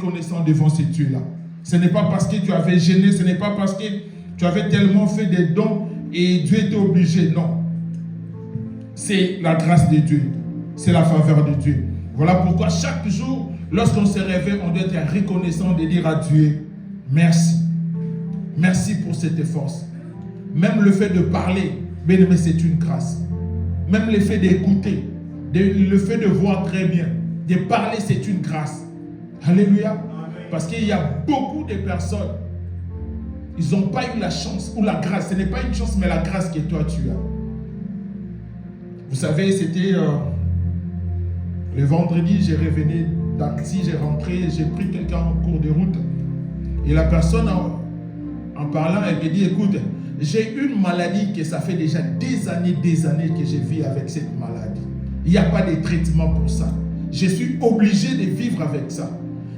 reconnaissant devant ce Dieu-là. Ce n'est pas parce que tu avais gêné, ce n'est pas parce que tu avais tellement fait des dons et Dieu était obligé. Non. C'est la grâce de Dieu. C'est la faveur de Dieu. Voilà pourquoi chaque jour, lorsqu'on se réveille, on doit être reconnaissant de dire à Dieu, merci. Merci pour cette force. Même le fait de parler, bien aimé, c'est une grâce. Même le fait d'écouter, le fait de voir très bien, de parler, c'est une grâce. Alléluia. Amen. Parce qu'il y a beaucoup de personnes, ils n'ont pas eu la chance ou la grâce. Ce n'est pas une chance, mais la grâce que toi tu as. Vous savez, c'était le vendredi, j'ai revenu taxi, j'ai rentré, j'ai pris quelqu'un en cours de route. Et la personne, en parlant, elle me dit, écoute, j'ai une maladie que ça fait déjà des années que je vis avec cette maladie. Il n'y a pas de traitement pour ça. Je suis obligé de vivre avec ça.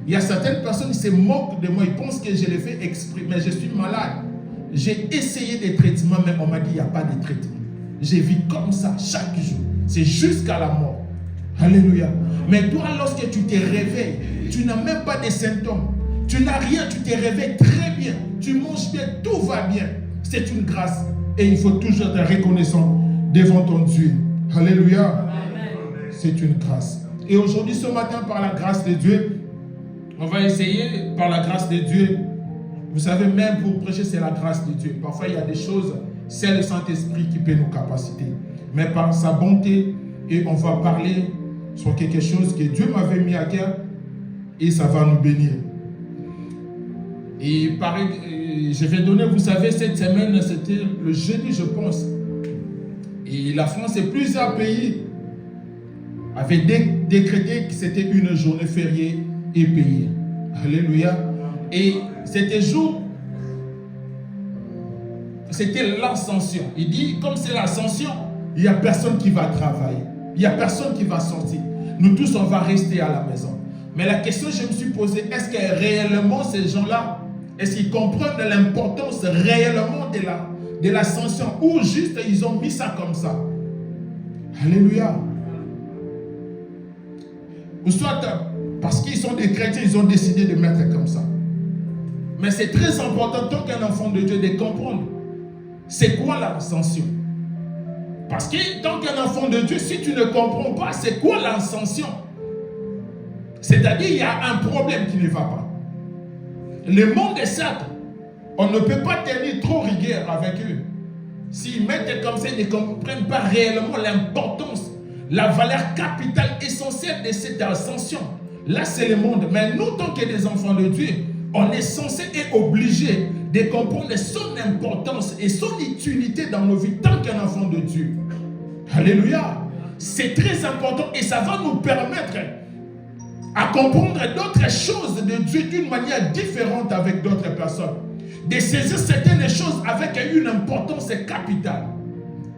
Il y a certaines personnes qui se moquent de moi, ils pensent que je les fais exprès, mais je suis malade. J'ai essayé des traitements, mais on m'a dit, il n'y a pas de traitement. Je vis comme ça chaque jour. C'est jusqu'à la mort. Alléluia. Mais toi, lorsque tu te réveilles, tu n'as même pas de symptômes. Tu n'as rien, tu te réveilles très bien. Tu manges bien, tout va bien. C'est une grâce. Et il faut toujours être reconnaissant devant ton Dieu. Alléluia. C'est une grâce. Et aujourd'hui, ce matin, par la grâce de Dieu, on va essayer, par la grâce de Dieu, vous savez, même pour prêcher, c'est la grâce de Dieu. Parfois, il y a des choses, c'est le Saint-Esprit qui peut nous capaciter. Mais par sa bonté, et on va parler sur quelque chose que Dieu m'avait mis à cœur, et ça va nous bénir. Et pareil, je vais donner, vous savez, cette semaine, c'était le jeudi, je pense. Et la France et plusieurs pays avaient décrété que c'était une journée fériée et payée. Alléluia. Et c'était jour, c'était l'ascension. Il dit, comme c'est l'ascension, il n'y a personne qui va travailler. Il n'y a personne qui va sortir. Nous tous, on va rester à la maison. Mais la question que je me suis posée, est-ce que réellement ces gens-là, est-ce qu'ils comprennent l'importance réellement de l'ascension ou juste ils ont mis ça comme ça? Alléluia. Ou soit parce qu'ils sont des chrétiens, ils ont décidé de mettre comme ça. Mais c'est très important, tant qu'un enfant de Dieu, de comprendre c'est quoi l'ascension. Parce que tant qu'un enfant de Dieu, si tu ne comprends pas c'est quoi l'ascension, c'est-à-dire il y a un problème qui ne va pas. Le monde est certes, on ne peut pas tenir trop rigueur avec eux. S'ils mettent comme ça, ils ne comprennent pas réellement l'importance, la valeur capitale essentielle de cette ascension. Là, c'est le monde. Mais nous, tant que des enfants de Dieu, on est censé et obligé de comprendre son importance et son utilité dans nos vies tant qu'un enfant de Dieu. Alléluia. C'est très important et ça va nous permettre à comprendre d'autres choses de Dieu d'une manière différente avec d'autres personnes. De saisir certaines choses avec une importance capitale.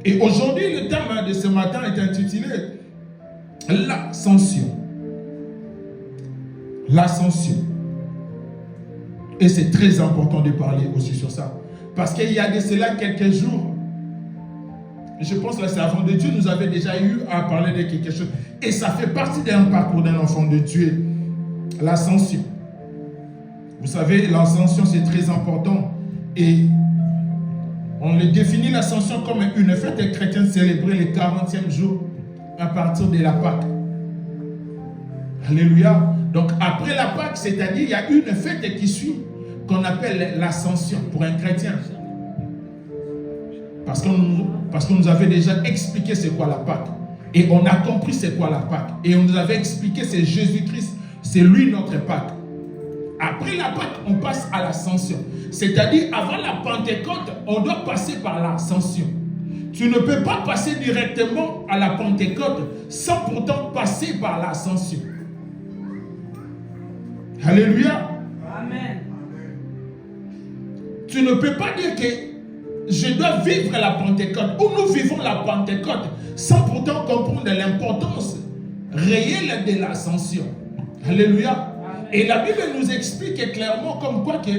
Et aujourd'hui, le thème de ce matin est intitulé l'ascension. L'ascension. Et c'est très important de parler aussi sur ça. Parce qu'il y a de cela quelques jours, je pense que le servant de Dieu nous avait déjà eu à parler de quelque chose. Et ça fait partie d'un parcours d'un enfant de Dieu. L'ascension. Vous savez, l'ascension c'est très important. Et on le définit l'ascension comme une fête chrétienne célébrée le 40e jour à partir de la Pâque. Alléluia. Donc après la Pâque, c'est-à-dire il y a une fête qui suit qu'on appelle l'ascension pour un chrétien. Parce qu'on nous avait déjà expliqué c'est quoi la Pâque. Et on a compris c'est quoi la Pâque. Et on nous avait expliqué c'est Jésus-Christ, c'est lui notre Pâque. Après la Pâque, on passe à l'ascension. C'est-à-dire avant la Pentecôte, on doit passer par l'ascension. Tu ne peux pas passer directement à la Pentecôte sans pourtant passer par l'ascension. Alléluia. Amen. Tu ne peux pas dire que je dois vivre la Pentecôte ou nous vivons la Pentecôte sans pourtant comprendre l'importance réelle de l'ascension. Alléluia. Amen. Et la Bible nous explique clairement comme quoi que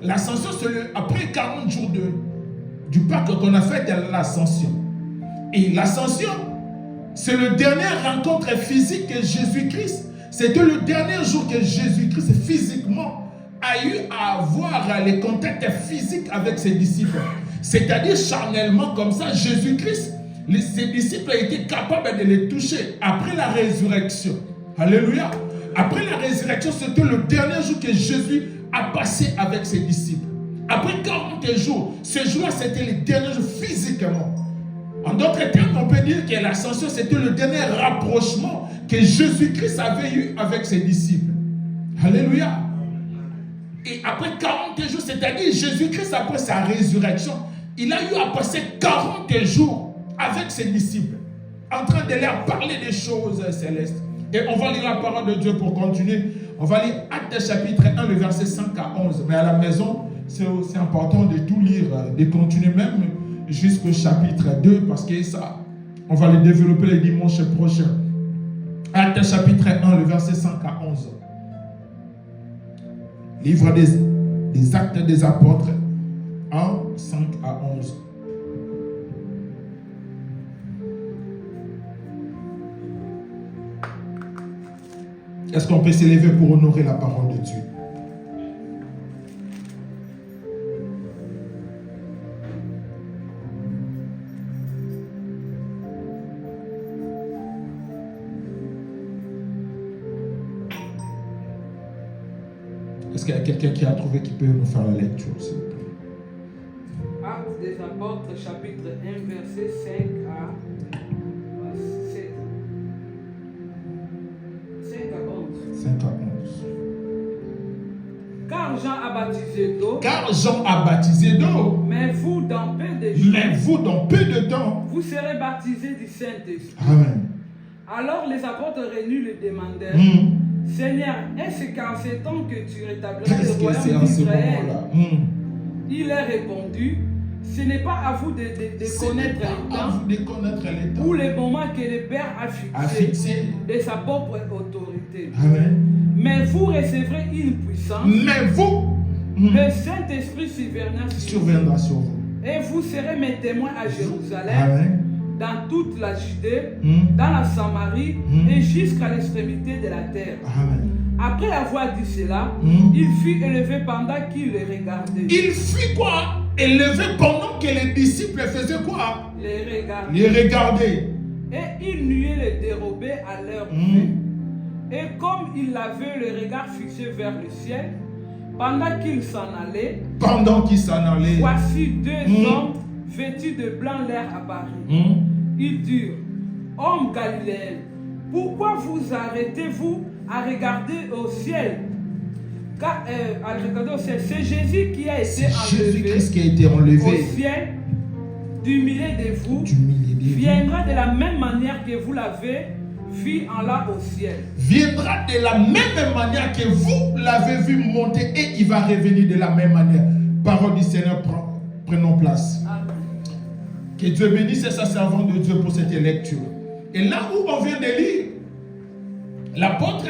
l'ascension c'est après 40 jours du Pâques qu'on a fait de l'ascension. Et l'ascension c'est le dernier rencontre physique que Jésus-Christ c'était le dernier jour que Jésus-Christ physiquement a eu à avoir les contacts physiques avec ses disciples. C'est-à-dire charnellement comme ça, Jésus-Christ, ses disciples étaient capables de les toucher après la résurrection. Alléluia. Après la résurrection, c'était le dernier jour que Jésus a passé avec ses disciples. Après 40 jours, ce jour-là, c'était le dernier jour physiquement. En d'autres termes, on peut dire que l'ascension, c'était le dernier rapprochement que Jésus-Christ avait eu avec ses disciples. Alléluia. Et après 40 jours, c'est-à-dire Jésus-Christ, après sa résurrection, il a eu à passer 40 jours avec ses disciples, en train de leur parler des choses célestes. Et on va lire la parole de Dieu pour continuer. On va lire Actes chapitre 1, le verset 5 à 11. Mais à la maison, c'est aussi important de tout lire, de continuer même jusqu'au chapitre 2, parce que ça, on va le développer le dimanche prochain. Actes chapitre 1, le verset 5 à 11. Livre des Actes des Apôtres 1, 5 à 11. Est-ce qu'on peut s'élever pour honorer la parole de Dieu? Est-ce qu'il y a quelqu'un qui a trouvé qui peut nous faire la lecture, s'il vous plaît? Actes des Apôtres, chapitre 1, verset 5 à 7. 5 à 11. 5 à 11. Car Jean a baptisé d'eau. Car Jean a baptisé d'eau. Mais vous, dans peu de jours, Mais vous, dans peu de temps, vous serez baptisés du Saint-Esprit. Amen. Alors les apôtres réunis lui demandèrent, Seigneur, est-ce qu'en ces temps que tu rétabliras le royaume d'Israël? Il a répondu, ce n'est pas à vous de connaître les temps ou les moments que le Père a fixé de sa propre autorité. Amen. Mais vous recevrez une puissance. Mais vous, le Saint-Esprit surviendra sur vous. Et vous serez mes témoins à Jérusalem, Amen. dans toute la Judée, dans la Samarie et jusqu'à l'extrémité de la terre. Amen. Après avoir dit cela, il fut élevé pendant qu'il le regardait. Il fut quoi? Élevé pendant que les disciples faisaient quoi? Les regardaient. Et il nuait les dérober à leur vue. Et comme il avait le regard fixé vers le ciel, pendant qu'il s'en allait, voici deux hommes vêtus de blanc leur apparurent. Ils dirent, hommes galiléens, pourquoi vous arrêtez-vous à regarder au ciel? Car, c'est Jésus qui a été enlevé au ciel du milieu de vous, viendra de la même manière que vous l'avez vu en là au ciel. Viendra de la même manière que vous l'avez vu monter et il va revenir de la même manière. Parole du Seigneur, prenons place. Amen. Que Dieu bénisse sa servante de Dieu pour cette lecture. Et là où on vient de lire, l'apôtre,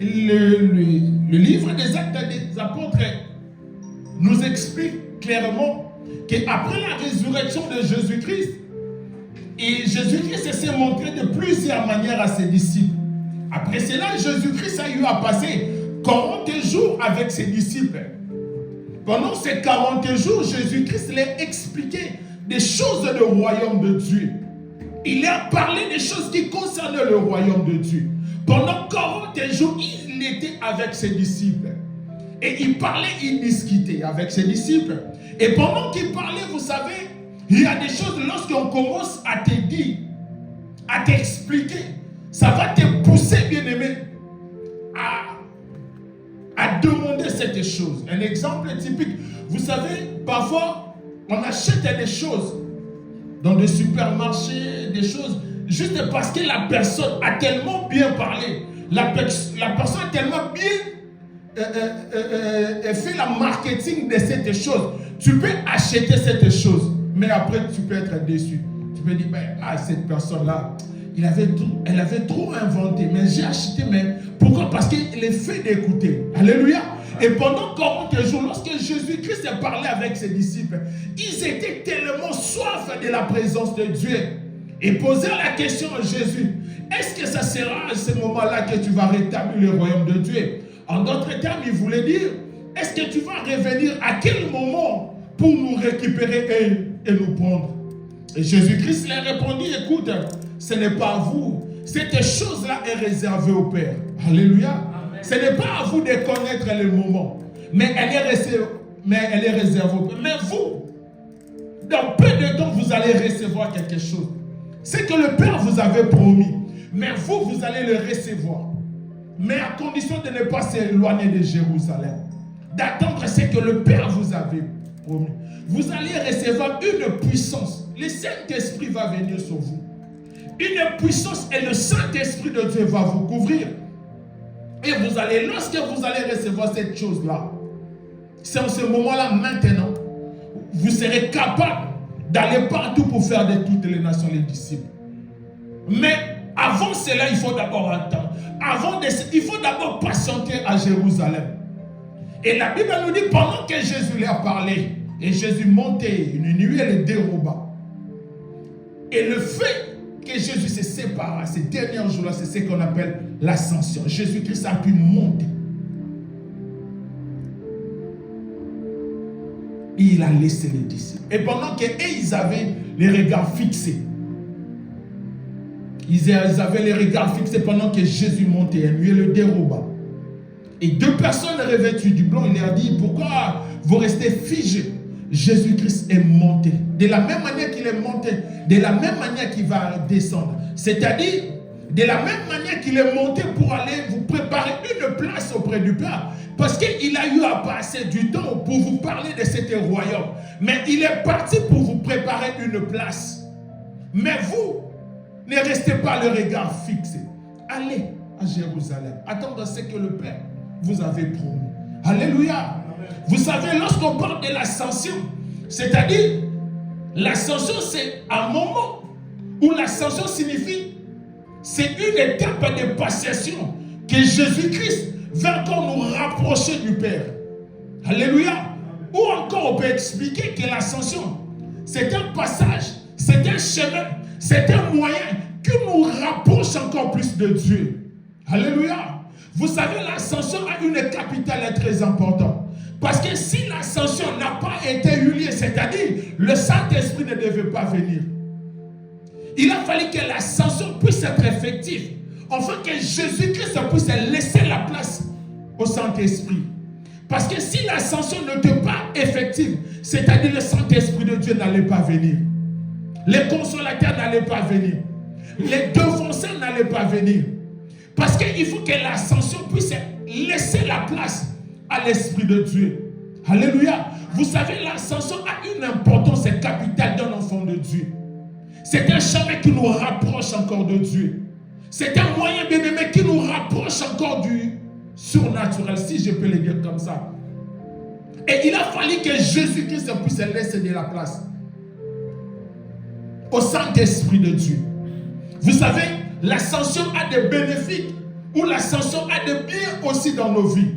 le livre des Actes des Apôtres nous explique clairement qu'après la résurrection de Jésus-Christ, et Jésus-Christ s'est montré de plusieurs manières à ses disciples. Après cela, Jésus-Christ a eu à passer 40 jours avec ses disciples. Pendant ces 40 jours, Jésus-Christ leur expliqué des choses du royaume de Dieu. Il leur parlé des choses qui concernaient le royaume de Dieu. Pendant 40 jours, il était avec ses disciples. Et il parlait, il discutait avec ses disciples. Et pendant qu'il parlait, vous savez, il y a des choses, lorsqu'on commence à te dire, à t'expliquer, ça va te pousser, bien-aimé, à demander cette chose. Un exemple typique, vous savez, parfois, on achète des choses dans des supermarchés, des choses, juste parce que la personne a tellement bien parlé, la personne a tellement bien fait la marketing de cette chose. Tu peux acheter cette chose. Mais après, tu peux être déçu. Tu peux dire, cette personne-là, elle avait trop inventé. Mais j'ai acheté, mais pourquoi? Parce qu'il est fait d'écouter. Alléluia. Et pendant 40 jours, lorsque Jésus-Christ a parlé avec ses disciples, ils étaient tellement soif de la présence de Dieu. Et posèrent la question à Jésus. est-ce que ça sera à ce moment-là que tu vas rétablir le royaume de Dieu? En d'autres termes, il voulait dire, est-ce que tu vas revenir à quel moment pour nous récupérer et nous prendre? Et Jésus-Christ leur répondit, écoute, ce n'est pas à vous. Cette chose-là est réservée au Père. Alléluia. Amen. Ce n'est pas à vous de connaître le moment, mais elle est réservée au Père. Mais vous, dans peu de temps, vous allez recevoir quelque chose. C'est que le Père vous avait promis. Mais vous allez le recevoir. Mais à condition de ne pas s'éloigner de Jérusalem. D'attendre ce que le Père vous avait promis. Vous allez recevoir une puissance. Le Saint-Esprit va venir sur vous. Une puissance et le Saint-Esprit de Dieu va vous couvrir. Et vous allez, lorsque vous allez recevoir cette chose-là, c'est en ce moment-là, maintenant, vous serez capable d'aller partout pour faire de toutes les nations les disciples. Mais avant cela, il faut d'abord attendre. Il faut d'abord patienter à Jérusalem. Et la Bible nous dit, pendant que Jésus lui a parlé, et Jésus montait une nuée et le déroba. Et le fait que Jésus se sépare ces derniers jours-là, c'est ce qu'on appelle l'ascension. Jésus-Christ a pu monter. Et il a laissé les disciples. Et pendant qu'ils avaient les regards fixés, ils avaient les regards fixés pendant que Jésus montait, et lui le déroba. Et deux personnes revêtues du blanc, il leur dit, pourquoi vous restez figés? Jésus-Christ est monté. De la même manière qu'il est monté, de la même manière qu'il va descendre. C'est-à-dire, de la même manière qu'il est monté pour aller vous préparer une place auprès du Père. Parce qu'il a eu à passer du temps pour vous parler de cet royaume. Mais il est parti pour vous préparer une place. Mais vous, ne restez pas le regard fixé. Allez à Jérusalem. Attendez ce que le Père vous avait promis. Alléluia. Vous savez, lorsqu'on parle de l'ascension, c'est-à-dire, l'ascension, c'est un moment où l'ascension signifie, c'est une étape de passation que Jésus-Christ va encore nous rapprocher du Père. Alléluia. Ou encore, on peut expliquer que l'ascension, c'est un passage, c'est un chemin, c'est un moyen qui nous rapproche encore plus de Dieu. Alléluia. Vous savez, l'ascension a une capitale très importante. Parce que si l'ascension n'a pas été eu lieu, c'est-à-dire le Saint-Esprit ne devait pas venir. Il a fallu que l'ascension puisse être effective. Enfin que Jésus-Christ puisse laisser la place au Saint-Esprit. Parce que si l'ascension n'était pas effective, c'est-à-dire le Saint-Esprit de Dieu n'allait pas venir. Les consolateurs n'allaient pas venir. Les défenseurs n'allaient pas venir. Parce qu'il faut que l'ascension puisse laisser la place à l'Esprit de Dieu. Alléluia. Vous savez, l'ascension a une importance capitale d'un enfant de Dieu. C'est un chemin qui nous rapproche encore de Dieu. C'est un moyen bien-aimé qui nous rapproche encore du surnaturel, si je peux le dire comme ça. Et il a fallu que Jésus-Christ puisse laisser de la place au Saint-Esprit de Dieu. Vous savez, l'ascension a des bénéfices ou l'ascension a des biens aussi dans nos vies.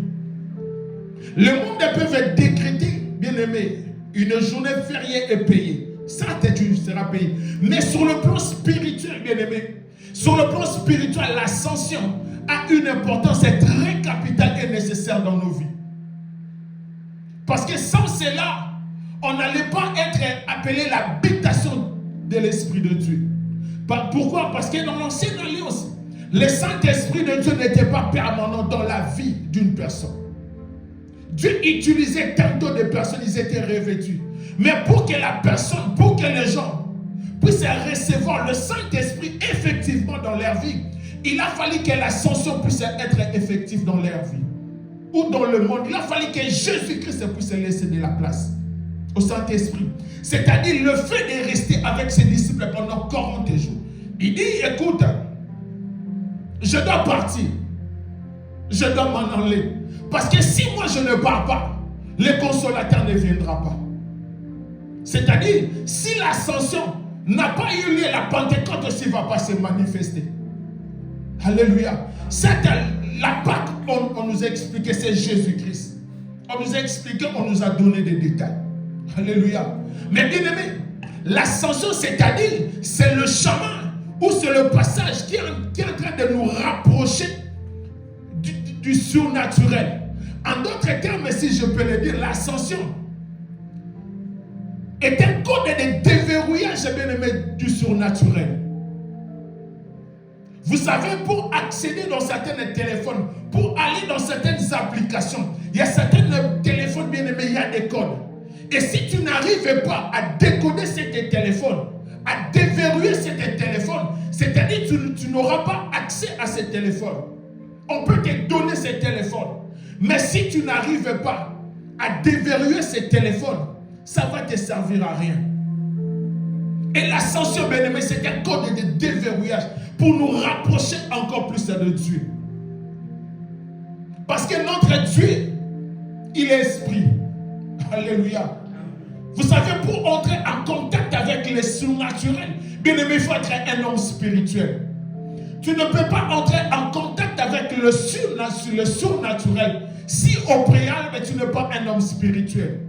Le monde peut décréter, bien aimé, une journée fériée et payée. Ça, tu seras payé. Mais sur le plan spirituel, bien aimé, sur le plan spirituel, l'ascension a une importance très capitale et nécessaire dans nos vies. Parce que sans cela, on n'allait pas être appelé l'habitation de l'Esprit de Dieu. Pourquoi? Parce que dans l'Ancienne Alliance, le Saint-Esprit de Dieu n'était pas permanent dans la vie d'une personne. Dieu utilisait tantôt des personnes, ils étaient revêtus. Mais pour que la personne, pour que les gens puissent recevoir le Saint-Esprit effectivement dans leur vie, il a fallu que l'ascension puisse être effective dans leur vie. Ou dans le monde, il a fallu que Jésus-Christ puisse laisser de la place au Saint-Esprit. C'est-à-dire le fait de rester avec ses disciples pendant 40 jours. Il dit, écoute, je dois partir. Je dois m'en aller. Parce que si moi je ne pars pas, le consolateur ne viendra pas. C'est-à-dire, si l'ascension n'a pas eu lieu, la Pentecôte aussi ne va pas se manifester. Alléluia. La Pâque, on nous a expliqué, c'est Jésus-Christ. On nous a expliqué, on nous a donné des détails. Alléluia. Mais bien aimé, l'ascension, c'est-à-dire, c'est le chemin Ou c'est le passage qui est en train de nous rapprocher du surnaturel. En d'autres termes, si je peux le dire, l'ascension est un code de déverrouillage, bien aimé, du surnaturel. Vous savez, pour accéder dans certains téléphones, pour aller dans certaines applications, il y a certains téléphones, bien aimés, il y a des codes. Et si tu n'arrives pas à décoder ces téléphones, à déverrouiller ces téléphones, c'est-à-dire que tu n'auras pas accès à ces téléphones. On peut te donner ces téléphones. Mais si tu n'arrives pas à déverrouiller ces téléphones, ça va te servir à rien. Et l'ascension, bien aimé, c'est un code de déverrouillage pour nous rapprocher encore plus de Dieu. Parce que notre Dieu, il est esprit. Alléluia. Vous savez, pour entrer en contact avec le surnaturel, bien aimé, il faut être un homme spirituel. Tu ne peux pas entrer en contact avec le surnaturel si au préalable tu n'es pas un homme spirituel.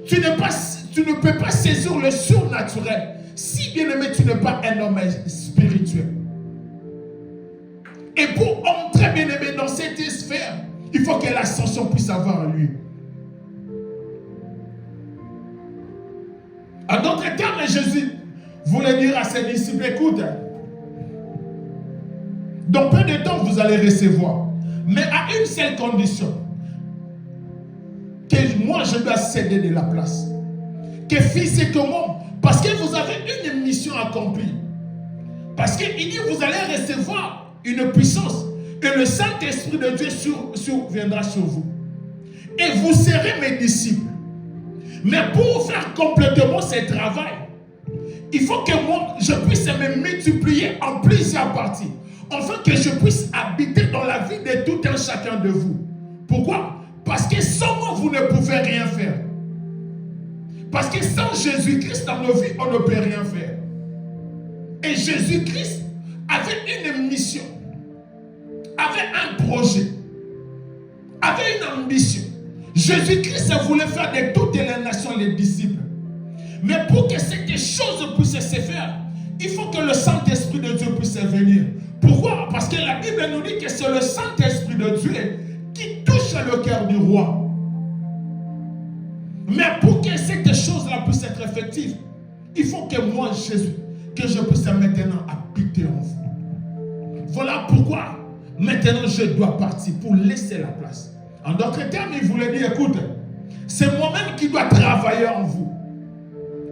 Tu ne peux pas saisir le surnaturel si, bien aimé, tu n'es pas un homme spirituel. Et pour entrer, bien aimé, dans cette sphère, il faut que l'ascension puisse avoir lieu. En d'autres termes, Jésus voulait dire à ses disciples, écoute, dans peu de temps, vous allez recevoir. Mais à une seule condition. Que moi, je dois céder de la place. Que physiquement, parce que vous avez une mission accomplie. Parce qu'il dit, vous allez recevoir une puissance. Et le Saint-Esprit de Dieu viendra sur vous. Et vous serez mes disciples. Mais pour faire complètement ce travail, il faut que moi, je puisse me multiplier en plusieurs parties. Afin que je puisse habiter dans la vie de tout un chacun de vous. Pourquoi? Parce que sans moi, vous ne pouvez rien faire. Parce que sans Jésus-Christ dans nos vies, on ne peut rien faire. Et Jésus-Christ avait une mission, avait un projet, avait une ambition. Jésus-Christ voulait faire de toutes les nations les disciples. Mais pour que cette chose puisse se faire, il faut que le Saint-Esprit de Dieu puisse venir. Pourquoi? Parce que la Bible nous dit que c'est le Saint-Esprit de Dieu qui touche le cœur du roi. Mais pour que cette chose-là puisse être effective, il faut que moi, Jésus, que je puisse maintenant habiter en vous. Voilà pourquoi maintenant je dois partir pour laisser la place. En d'autres termes, il voulait dire, écoute, c'est moi-même qui dois travailler en vous.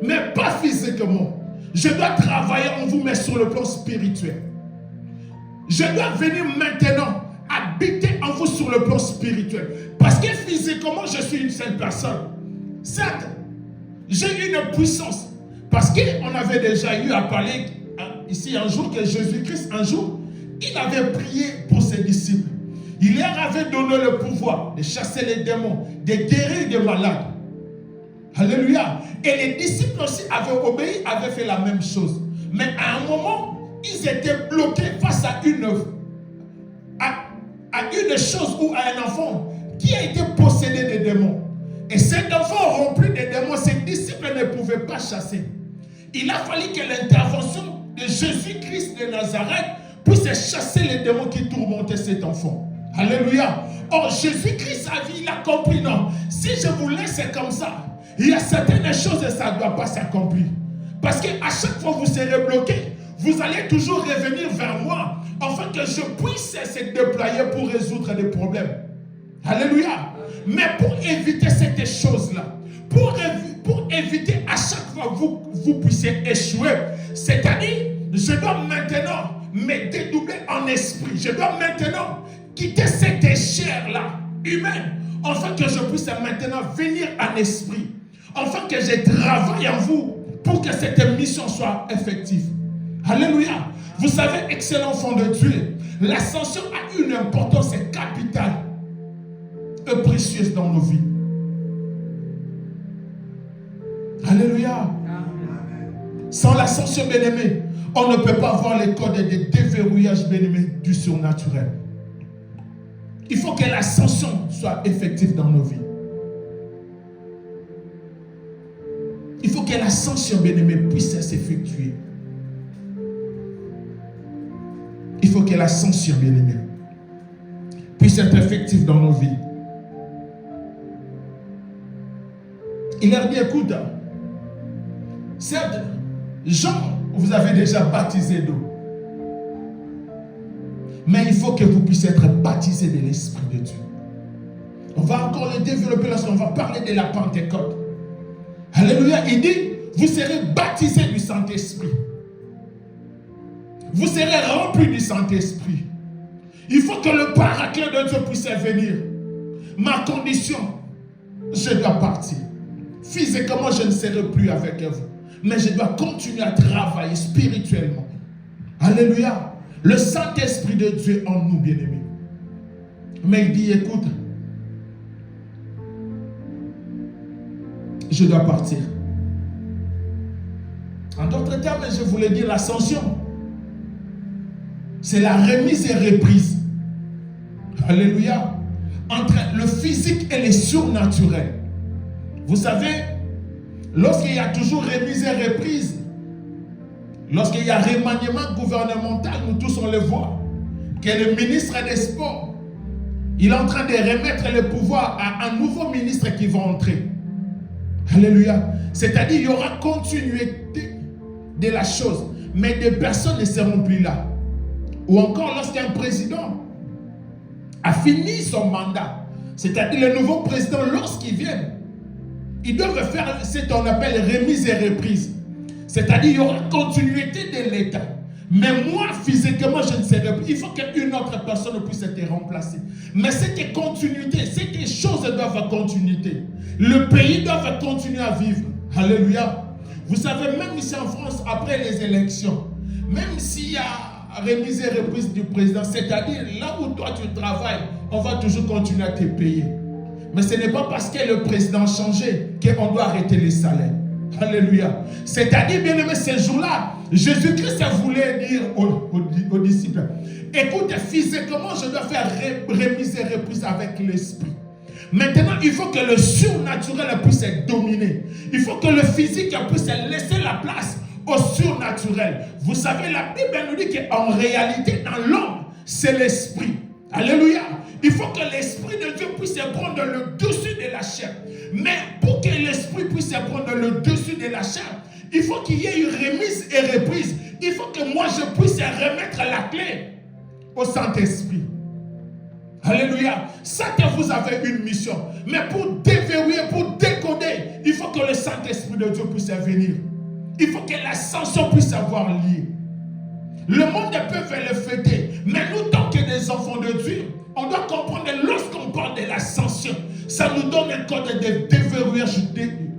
Mais pas physiquement. Je dois travailler en vous, mais sur le plan spirituel. Je dois venir maintenant habiter en vous sur le plan spirituel. Parce que physiquement, je suis une seule personne. Certes, j'ai une puissance. Parce qu'on avait déjà eu à parler ici un jour que Jésus-Christ, un jour, il avait prié pour ses disciples. Il leur avait donné le pouvoir de chasser les démons, de guérir des malades. Alléluia. Et les disciples aussi avaient obéi, avaient fait la même chose. Mais à un moment, ils étaient bloqués face à une chose ou à un enfant qui a été possédé des démons. Et cet enfant rempli de démons, ses disciples ne pouvaient pas chasser. Il a fallu que l'intervention de Jésus-Christ de Nazareth puisse chasser les démons qui tourmentaient cet enfant. Alléluia. Or, Jésus-Christ a vu, il a compris, non. Si je vous laisse comme ça, il y a certaines choses et ça ne doit pas s'accomplir. Parce qu'à chaque fois que vous serez bloqué, vous allez toujours revenir vers moi afin que je puisse se déployer pour résoudre des problèmes. Alléluia. Mais pour éviter cette chose-là, pour éviter à chaque fois que vous puissiez échouer, c'est-à-dire, je dois maintenant me dédoubler en esprit. Je dois maintenant quitter cette chair-là, humaine, afin que je puisse maintenant venir en esprit, afin que je travaille en vous pour que cette mission soit effective. Alléluia. Vous savez, excellent enfant de Dieu, l'ascension a une importance capitale et précieuse dans nos vies. Alléluia. Sans l'ascension, bien-aimé, on ne peut pas voir les codes de déverrouillage, bien-aimé, du surnaturel. Il faut que l'ascension soit effective dans nos vies. Il faut que l'ascension, bien-aimé, puisse s'effectuer. faut que l'ascension, bien-aimé, puisse être effective dans nos vies. Il leur dit, écoute, certes, Jean, vous avez déjà baptisé d'eau. Mais il faut que vous puissiez être baptisés de l'Esprit de Dieu. On va encore le développer lorsqu'on va parler de la Pentecôte. Alléluia. Il dit, vous serez baptisés du Saint-Esprit. Vous serez remplis du Saint-Esprit. Il faut que le paraclet de Dieu puisse venir. Ma condition, je dois partir. Physiquement, je ne serai plus avec vous. Mais je dois continuer à travailler spirituellement. Alléluia. Le Saint-Esprit de Dieu en nous, bien-aimés. Mais il dit, écoute, je dois partir. En d'autres termes, je voulais dire l'ascension. C'est la remise et reprise. Alléluia. Entre le physique et le surnaturel. Vous savez, lorsqu'il y a toujours remise et reprise, lorsqu'il y a remaniement gouvernemental, nous tous on le voit, que le ministre des Sports, il est en train de remettre le pouvoir à un nouveau ministre qui va entrer. Alléluia. C'est-à-dire il y aura continuité de la chose, mais des personnes ne seront plus là. Ou encore lorsqu'un président a fini son mandat, c'est-à-dire le nouveau président, lorsqu'il vient, ils doivent faire ce qu'on appelle remise et reprise. C'est-à-dire il y aura continuité de l'État. Mais moi, physiquement, je ne serai plus. Il faut qu'une autre personne puisse être remplacée. Mais cette continuité, ces choses doivent continuer. Le pays doit continuer à vivre. Alléluia. Vous savez, même ici en France, après les élections, même s'il y a remise et reprise du président, c'est-à-dire là où toi tu travailles, on va toujours continuer à te payer. Mais ce n'est pas parce que le président a changé qu'on doit arrêter les salaires. Alléluia. C'est-à-dire, bien aimé, ces jours-là, Jésus-Christ voulait dire aux disciples, écoute, physiquement, je dois faire remise et reprise avec l'esprit. Maintenant, il faut que le surnaturel puisse être dominé. Il faut que le physique puisse laisser la place au surnaturel. Vous savez, la Bible nous dit qu'en réalité, dans l'homme, c'est l'esprit. Alléluia. Il faut que l'Esprit de Dieu puisse prendre le dessus de la chair. Mais pour que l'Esprit puisse prendre le dessus de la chair, il faut qu'il y ait une remise et reprise. Il faut que moi je puisse remettre la clé au Saint-Esprit. Alléluia. Ça que vous avez une mission. Mais pour déverrouiller, pour décoder, il faut que le Saint-Esprit de Dieu puisse venir. Il faut que l'ascension puisse avoir lieu. Le monde peut le fêter. Mais nous, tant que des enfants de Dieu, on doit comprendre que lorsqu'on parle de l'ascension, ça nous donne un code de déverrouillage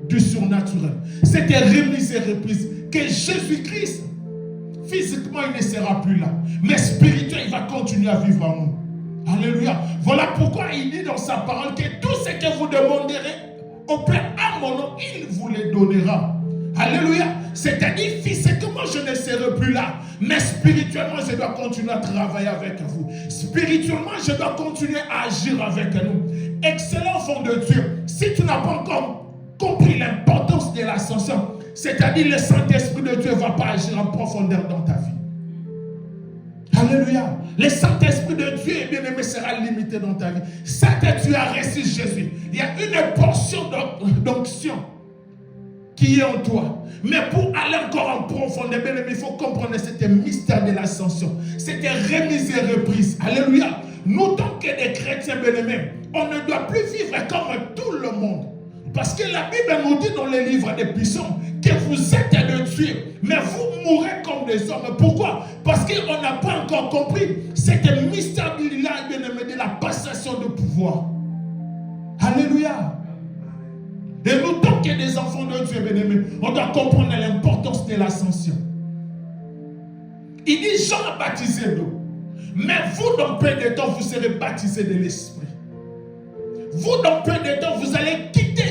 du surnaturel. C'est une remise et reprise. Que Jésus-Christ, physiquement, il ne sera plus là. Mais spirituellement, il va continuer à vivre en nous. Alléluia. Voilà pourquoi il dit dans sa parole que tout ce que vous demanderez au Père à mon nom, il vous le donnera. Alléluia. C'est-à-dire, physiquement, je ne serai plus là. Mais spirituellement, je dois continuer à travailler avec vous. Spirituellement, je dois continuer à agir avec nous. Excellent enfant de Dieu. Si tu n'as pas encore compris l'importance de l'ascension, c'est-à-dire le Saint-Esprit de Dieu ne va pas agir en profondeur dans ta vie. Alléluia. Le Saint-Esprit de Dieu, bien aimé, sera limité dans ta vie. Ça que tu as reçu Jésus, il y a une portion d'onction qui est en toi. Mais pour aller encore en profondeur, bien aimé, il faut comprendre cet mystère de l'ascension. Cette remise et reprise. Alléluia. Nous, tant que des chrétiens, bien aimés, on ne doit plus vivre comme tout le monde. Parce que la Bible nous dit dans les livres des Psaumes que vous êtes de Dieu, mais vous mourrez comme des hommes. Pourquoi? Parce qu'on n'a pas encore compris cet mystère de la passation de pouvoir. Alléluia. Et nous, tant que des enfants de Dieu, bien-aimés, on doit comprendre l'importance de l'ascension. Il dit, Jean a baptisé d'eau. Mais vous, dans peu de temps, vous serez baptisés de l'Esprit. Vous, dans peu de temps, vous allez quitter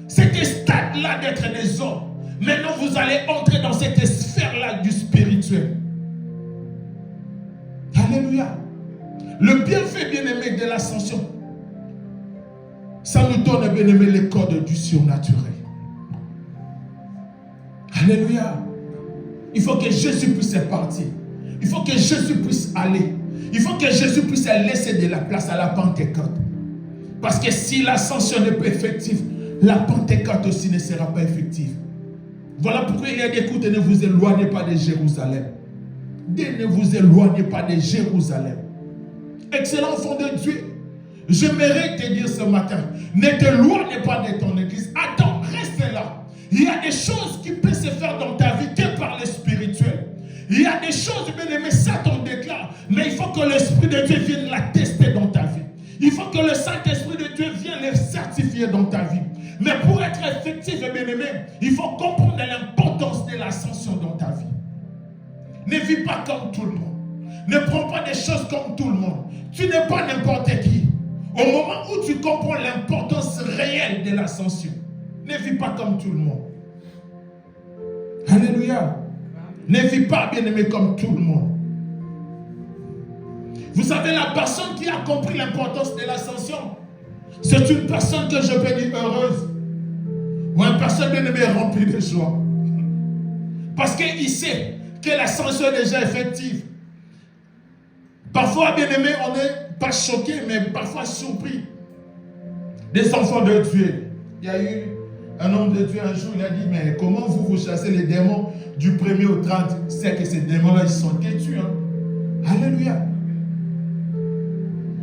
cet stade-là d'être des hommes. Maintenant, vous allez entrer dans cette sphère-là du spirituel. Alléluia. Le bienfait, bien-aimé, de l'ascension, ça nous donne, bien-aimé, les codes du surnaturel. Alléluia. Il faut que Jésus puisse partir. Il faut que Jésus puisse aller. Il faut que Jésus puisse laisser de la place à la Pentecôte. Parce que si l'ascension n'est pas effective, la Pentecôte aussi ne sera pas effective. Voilà pourquoi il y a des coups, ne vous éloignez pas de Jérusalem. Ne vous éloignez pas de Jérusalem. Excellent enfant de Dieu. J'aimerais te dire ce matin, ne t'éloigne pas de ton église. Attends, reste là. Il y a des choses qui peuvent se faire dans ta vie que par le spirituel. Il y a des choses, bien aimé, ça t'en déclare. Mais il faut que l'Esprit de Dieu vienne la tester dans ta vie. Il faut que le Saint-Esprit de Dieu vienne les certifier dans ta vie. Mais pour être effectif et bien aimé, il faut comprendre l'importance de l'ascension dans ta vie. Ne vis pas comme tout le monde. Ne prends pas des choses comme tout le monde. Tu n'es pas n'importe qui. Au moment où tu comprends l'importance réelle de l'ascension, ne vis pas comme tout le monde. Alléluia. Ne vis pas, bien aimé, comme tout le monde. Vous savez, la personne qui a compris l'importance de l'ascension, c'est une personne que je peux dire heureuse. Ou une personne, bien aimée, remplie de joie. Parce qu'il sait que l'ascension est déjà effective. Parfois, bien aimé, on n'est pas choqué, mais parfois surpris. Des enfants de Dieu. Il y a eu un homme de Dieu un jour, il a dit, mais comment vous chassez les démons du 1er au 30? C'est que ces démons-là, ils sont têtus. Hein? Alléluia.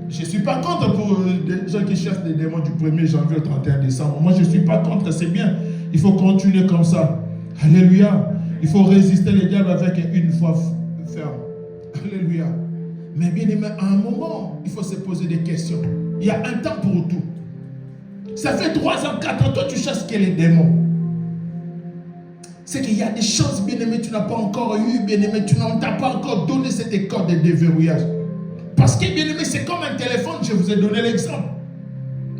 Je ne suis pas contre pour les gens qui chassent les démons du 1er janvier au 31 décembre. Moi, je ne suis pas contre, c'est bien. Il faut continuer comme ça. Alléluia. Il faut résister les diables avec une foi ferme. Alléluia. Mais bien aimé, à un moment, il faut se poser des questions. Il y a un temps pour tout. Ça fait 3 ans, 4 ans, toi tu chasses que les démons. C'est qu'il y a des choses, bien aimé, tu n'as pas encore eu, bien aimé, tu n'as pas encore donné cette école de déverrouillage. Parce que, bien aimé, c'est comme un téléphone, je vous ai donné l'exemple.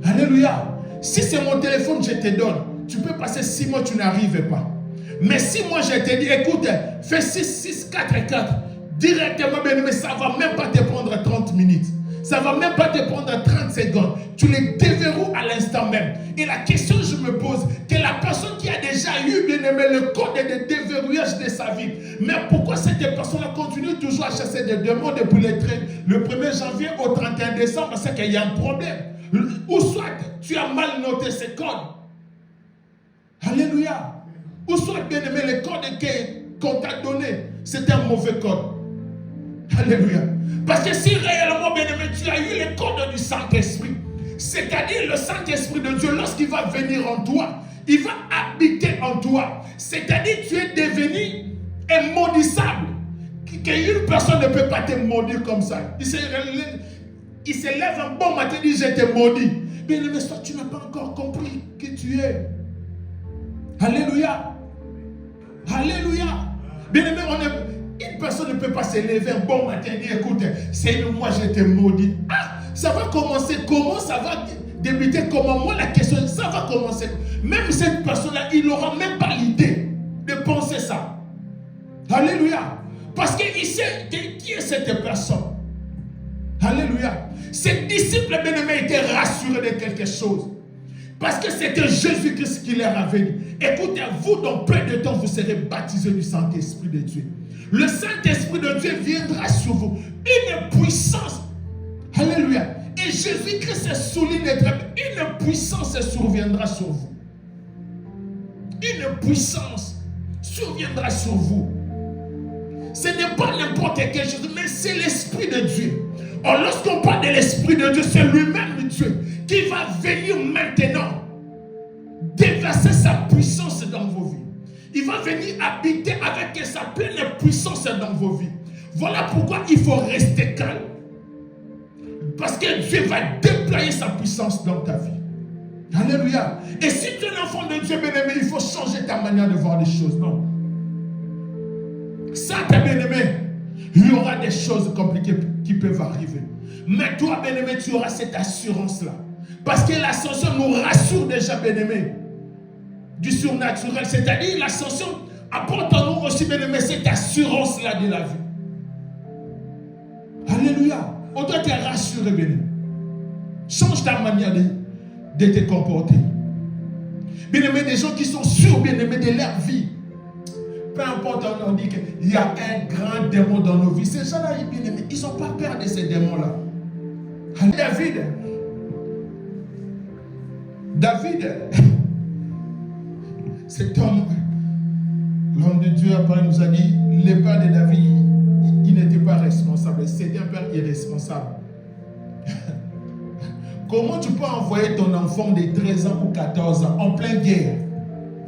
Alléluia. Si c'est mon téléphone, je te donne. Tu peux passer 6 mois, tu n'arrives pas. Mais si moi je te dis, écoute, fais 6, 6, 4, 4, directement, bien aimé, ça ne va même pas te prendre 30 minutes. Ça ne va même pas te prendre 30 secondes. Tu les déverrouilles à l'instant même. Et la question que je me pose, que la personne qui a déjà eu, bien aimé, le code de déverrouillage de sa vie, mais pourquoi cette personne-là continue toujours à chasser des démons depuis le 1er janvier au 31 décembre? C'est qu'il y a un problème. Ou soit tu as mal noté ces codes. Alléluia. Ou soit, bien aimé, le code qu'on t'a donné, c'est un mauvais code. Alléluia. Parce que si réellement, bien aimé, tu as eu le code du Saint-Esprit, c'est-à-dire le Saint-Esprit de Dieu, lorsqu'il va venir en toi, il va habiter en toi. C'est-à-dire tu es devenu immaudissable. Qu'une personne ne peut pas te maudire comme ça. Il se lève un bon matin et dit, je t'ai maudit. Bien aimé, toi, tu n'as pas encore compris qui tu es. Alléluia. Alléluia. Bien aimé, une personne ne peut pas se lever un bon matin et dire, écoute, Seigneur, moi je t'ai maudit. Ah, ça va commencer comment? Ça va débuter comment? Moi, la question, ça va commencer. Même cette personne-là, il n'aura même pas l'idée de penser ça. Alléluia. Parce qu'il sait qui est cette personne. Alléluia. Ses disciples bien-aimés étaient rassurés de quelque chose. Parce que c'était Jésus-Christ qui leur avait dit, écoutez, vous, dans peu de temps, vous serez baptisés du Saint-Esprit de Dieu. Le Saint-Esprit de Dieu viendra sur vous. Une puissance. Alléluia. Et Jésus-Christ souligne une puissance surviendra sur vous. Une puissance surviendra sur vous. Ce n'est pas n'importe quelle chose, mais c'est l'Esprit de Dieu. Or, lorsqu'on parle de l'Esprit de Dieu, c'est lui-même Dieu qui va venir maintenant déverser sa puissance dans vos vies. Il va venir habiter avec sa pleine puissance dans vos vies. Voilà pourquoi il faut rester calme. Parce que Dieu va déployer sa puissance dans ta vie. Alléluia. Et si tu es un enfant de Dieu, bien-aimé, il faut changer ta manière de voir les choses. Non. Ça, t'es bien-aimé, il y aura des choses compliquées qui peuvent arriver. Mais toi, bien-aimé, tu auras cette assurance-là. Parce que l'ascension nous rassure déjà, bien-aimé, du surnaturel. C'est-à-dire, l'ascension apporte en nous aussi, bien-aimé, cette assurance-là de la vie. Alléluia. On doit te rassurer, bien-aimé. Change ta manière de te comporter. Bien-aimé, des gens qui sont sûrs, bien-aimé, de leur vie. peu importe, on dit qu'il y a un grand démon dans nos vies. Ces gens-là, ils n'ont pas peur de ces démons-là. David, cet homme, l'homme de Dieu après nous a dit, le père de David, il n'était pas responsable, c'était un père irresponsable. Comment tu peux envoyer ton enfant de 13 ans ou 14 ans en pleine guerre?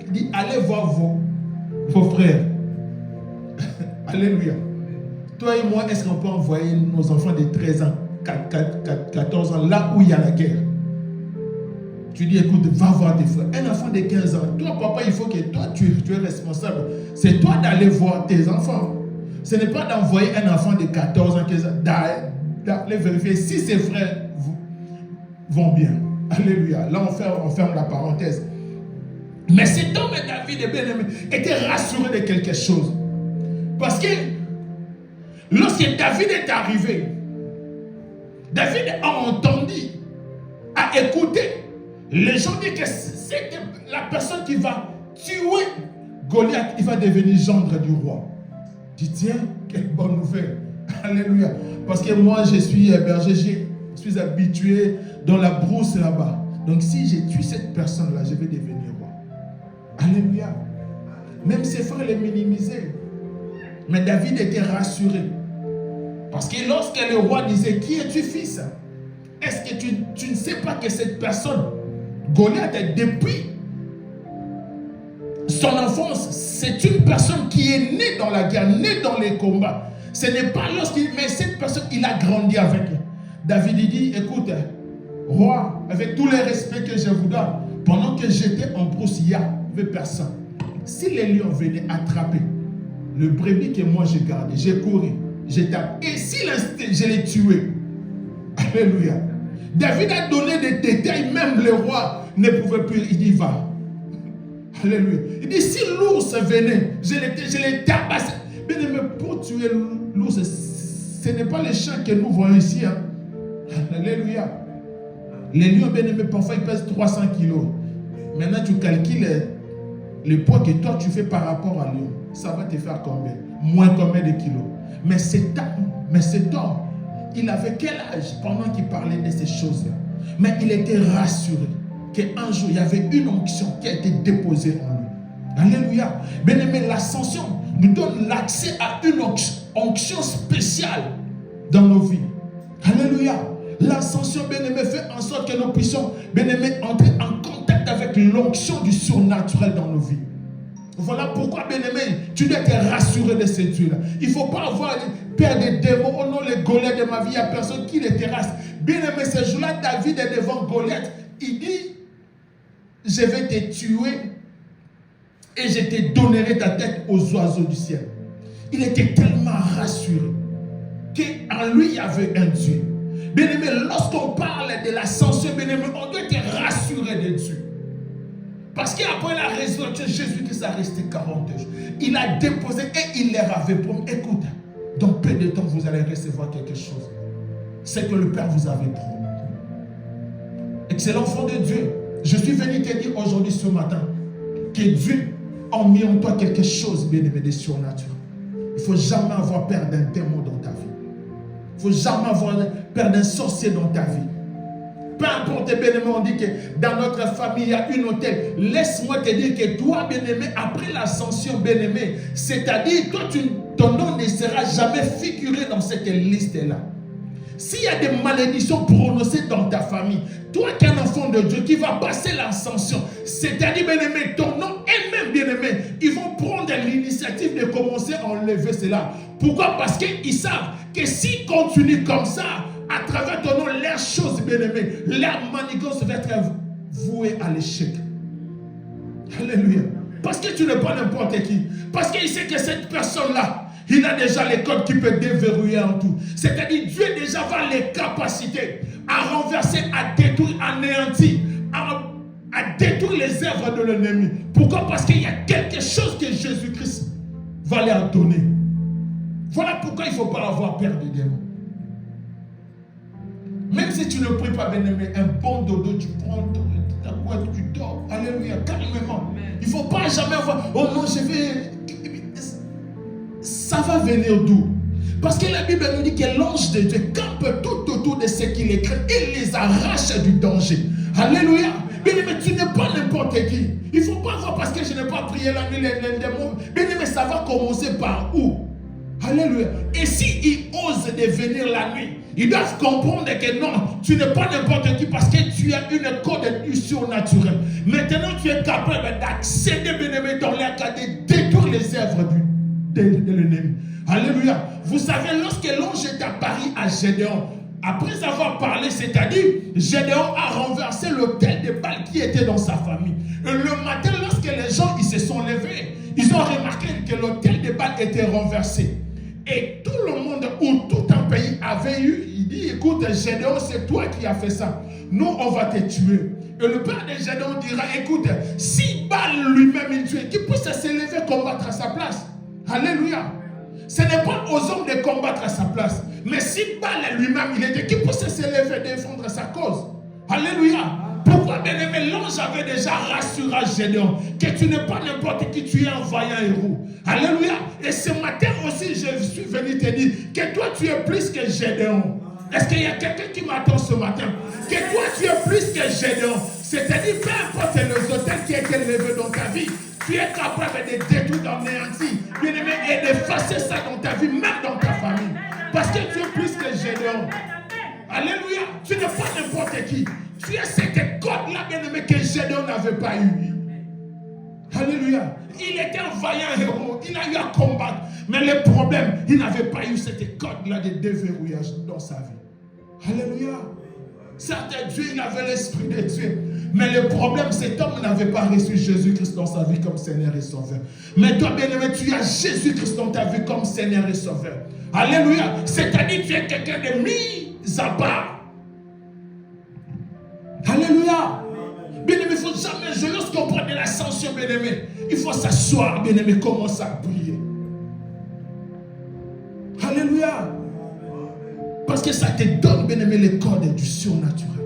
Il dit, allez voir vos frères. Alléluia. Toi et moi, est-ce qu'on peut envoyer nos enfants de 13 ans, 14 ans, là où il y a la guerre? Tu dis, écoute, va voir tes frères. Un enfant de 15 ans, toi, papa, il faut que toi, tu es responsable. C'est toi d'aller voir tes enfants. Ce n'est pas d'envoyer un enfant de 14 ans, 15 ans, d'aller vérifier si ses frères vont bien. Alléluia. Là, on ferme la parenthèse. Mais cet homme, David, bien-aimé, était rassuré de quelque chose. Parce que lorsque David est arrivé, David a entendu, a écouté. Les gens disent que c'est la personne qui va tuer Goliath, il va devenir gendre du roi. Tu dis, tiens, quelle bonne nouvelle. Alléluia. Parce que moi, je suis berger, je suis habitué dans la brousse là-bas. Donc si je tue cette personne-là, je vais devenir roi. Alléluia. Même ses frères les minimisaient. Mais David était rassuré. Parce que lorsque le roi disait, qui es-tu, fils? Est-ce que tu ne sais pas que cette personne, Goliath, depuis son enfance, c'est une personne qui est née dans la guerre, née dans les combats. Ce n'est pas lorsqu'il... Mais cette personne, il a grandi avec. David dit, écoute, roi, avec tous les respects que je vous donne, pendant que j'étais en brousse, il n'y avait personne. Si les lions venaient attraper le brebis que moi j'ai gardé, j'ai couru, j'ai tapé. Et si l'instinct, je l'ai tué. Alléluia. David a donné des détails, même le roi ne pouvait plus. Il dit, va. Alléluia. Il dit, si l'ours venait, je l'ai tabassé. Mais pour tuer l'ours, ce n'est pas les chiens que nous voyons ici. Hein. Alléluia. Les lions, bien aimés, parfois ils pèsent 300 kilos. Maintenant, tu calcules le poids que toi tu fais par rapport à lui. Ça va te faire combien? Moins combien de kilos? Mais cet homme, il avait quel âge pendant qu'il parlait de ces choses-là? Mais il était rassuré qu'un jour, il y avait une onction qui a été déposée en lui. Alléluia. Bien-aimé, l'ascension nous donne l'accès à une onction spéciale dans nos vies. Alléluia. L'ascension, bien-aimé, fait en sorte que nous puissions, bien-aimé, entrer en contact avec l'onction du surnaturel dans nos vies. Voilà pourquoi, bien-aimé, tu dois être rassuré de ces dieux-là. Il ne faut pas avoir peur des démons. Oh non, les Goliaths de ma vie, il n'y a personne qui les terrasse. Bien-aimé, ce jour-là, David est devant Goliath. Il dit, je vais te tuer et je te donnerai ta tête aux oiseaux du ciel. Il était tellement rassuré qu'en lui, il y avait un Dieu. Bien-aimé, lorsqu'on parle de l'ascension, bien-aimé, on doit être rassuré de Dieu. Parce qu'après la résurrection, Jésus-Christ a resté 40 jours. Il a déposé et il leur avait promis. Écoute, dans peu de temps, vous allez recevoir quelque chose. C'est que le Père vous avait promis. Excellent enfant de Dieu, je suis venu te dire aujourd'hui, ce matin, que Dieu a mis en toi quelque chose, bien-aimé, de surnaturel. Il ne faut jamais avoir peur d'un démon dans ta vie. Il ne faut jamais avoir peur d'un sorcier dans ta vie. Peu importe, bien-aimé, on dit que dans notre famille, il y a une autel. Laisse-moi te dire que toi, bien-aimé, après l'ascension, bien-aimé, c'est-à-dire, toi, ton nom ne sera jamais figuré dans cette liste-là. S'il y a des malédictions prononcées dans ta famille, toi qui es un enfant de Dieu, qui va passer l'ascension, c'est-à-dire, bien-aimé, ton nom et même, bien-aimé, ils vont prendre l'initiative de commencer à enlever cela. Pourquoi? Parce qu'ils savent que s'ils continuent comme ça, à travers ton nom, leurs choses, bien-aimées, leur manigance va être vouée à l'échec. Alléluia. Parce que tu n'es pas n'importe qui. Parce qu'il sait que cette personne-là, il a déjà les codes qui peuvent déverrouiller en tout. C'est-à-dire, Dieu déjà va les capacités à renverser, à détruire, à anéantir, à détruire les œuvres de l'ennemi. Pourquoi? Parce qu'il y a quelque chose que Jésus-Christ va leur donner. Voilà pourquoi il ne faut pas avoir peur des démons. Même si tu ne pries pas, bien-aimé, un bon dodo, tu prends ta couette, tu dors. Alléluia, calmement. Il ne faut pas jamais avoir, oh non, je vais... Ça va venir d'où? Parce que la Bible nous dit que l'ange de Dieu campe tout autour de ceux qui les craignent et les arrache du danger. Alléluia. Mais tu n'es pas n'importe qui. Il ne faut pas voir parce que je n'ai pas prié la nuit les démons. Mais ça va commencer par où? Alléluia. Et s'ils osent de venir la nuit, ils doivent comprendre que non, tu n'es pas n'importe qui parce que tu as une code du surnaturel. Maintenant, tu es capable d'accéder, bien-aimé, dans l'air, de détruire les œuvres de l'ennemi. Alléluia. Vous savez, lorsque l'ange est apparu à Gédéon, après avoir parlé, c'est-à-dire, Gédéon a renversé l'autel de Baal qui était dans sa famille. Et le matin, lorsque les gens ils se sont levés, ils ont remarqué que l'autel de Baal était renversé. Et tout le monde ou tout un pays avait eu, il dit, écoute, Gédéon, c'est toi qui as fait ça. Nous, on va te tuer. Et le père de Gédéon dira, écoute, si Baal lui-même est tué, qui peut se lever combattre à sa place? Alléluia. Ce n'est pas aux hommes de combattre à sa place. Mais si Baal lui-même, il était, qui peut se lever défendre sa cause? Alléluia. Pourquoi, bien-aimé, l'ange avait déjà rassuré Gédéon que tu n'es pas n'importe qui, tu es un vaillant héros. Alléluia. Et ce matin aussi, je suis venu te dire que toi, tu es plus que Gédéon. Est-ce qu'il y a quelqu'un qui m'attend ce matin? Que toi, tu es plus que Gédéon. C'est-à-dire, peu importe les hôtels qui étaient levés dans ta vie, tu es capable de détruire, d'anéantir, bien-aimé, et d'effacer ça dans ta vie, même dans ta famille. Parce que tu es plus que Gédéon. Alléluia. Tu n'es pas n'importe qui. Tu as cette code-là, bien-aimé, que Gédéon n'avait pas eu. Alléluia. Il était un vaillant héros. Il a eu à combattre. Mais le problème, il n'avait pas eu cette code-là de déverrouillage dans sa vie. Alléluia. Certes, Dieu, il avait l'esprit de Dieu. Mais le problème, cet homme n'avait pas reçu Jésus-Christ dans sa vie comme Seigneur et Sauveur. Mais toi, bien-aimé, tu as Jésus-Christ dans ta vie comme Seigneur et Sauveur. Alléluia. C'est-à-dire, tu es quelqu'un de mis à part. Alléluia. Bien-aimé, il ne faut jamais jouer. Lorsqu'on prend de l'ascension, bien-aimé, il faut s'asseoir, bien-aimé, commencer à prier. Alléluia. Parce que ça te donne, bien-aimé, les codes du surnaturel.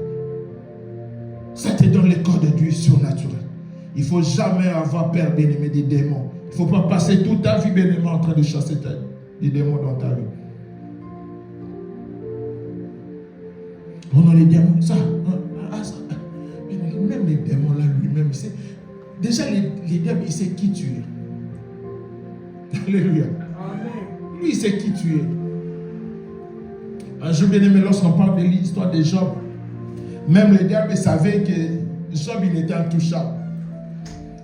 Ça te donne les codes du surnaturel. Il ne faut jamais avoir peur, bien-aimé, des démons. Il ne faut pas passer toute ta vie, bien-aimé, en train de chasser des démons dans ta vie. On a les démons, ça. Même les démons là, lui-même, déjà les démons, il sait qui tu es. Alléluia. Lui, il sait qui tu es. Un jour, bien aimé, lorsqu'on parle de l'histoire de Job, même les diables savaient que Job, il était intouchable.